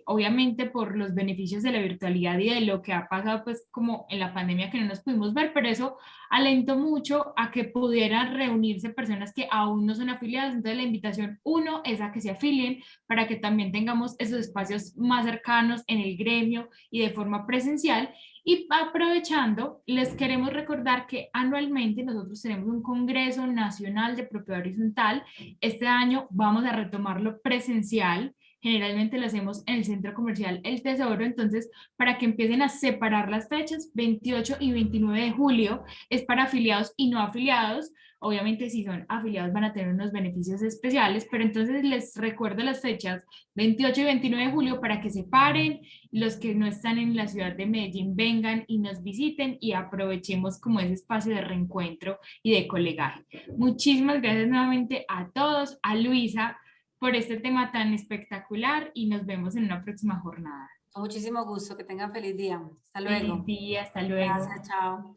obviamente por los beneficios de la virtualidad y de lo que ha pasado pues como en la pandemia que no nos pudimos ver, pero eso alentó mucho a que pudieran reunirse personas que aún no son afiliadas. Entonces la invitación uno es a que se afilien para que también tengamos esos espacios más cercanos en el gremio y de forma presencial. Y aprovechando, les queremos recordar que anualmente nosotros tenemos un Congreso Nacional de Propiedad Horizontal. Este año vamos a retomarlo presencial. Generalmente lo hacemos en el Centro Comercial El Tesoro, entonces para que empiecen a separar las fechas, 28 y 29 de julio es para afiliados y no afiliados. Obviamente, si son afiliados van a tener unos beneficios especiales, pero entonces les recuerdo las fechas 28 y 29 de julio para que se paren, los que no están en la ciudad de Medellín vengan y nos visiten y aprovechemos como ese espacio de reencuentro y de colegaje. Muchísimas gracias nuevamente a todos, a Luisa por este tema tan espectacular y nos vemos en una próxima jornada. Con muchísimo gusto, que tengan feliz día. Hasta Feliz luego. día, hasta luego. Gracias, chao.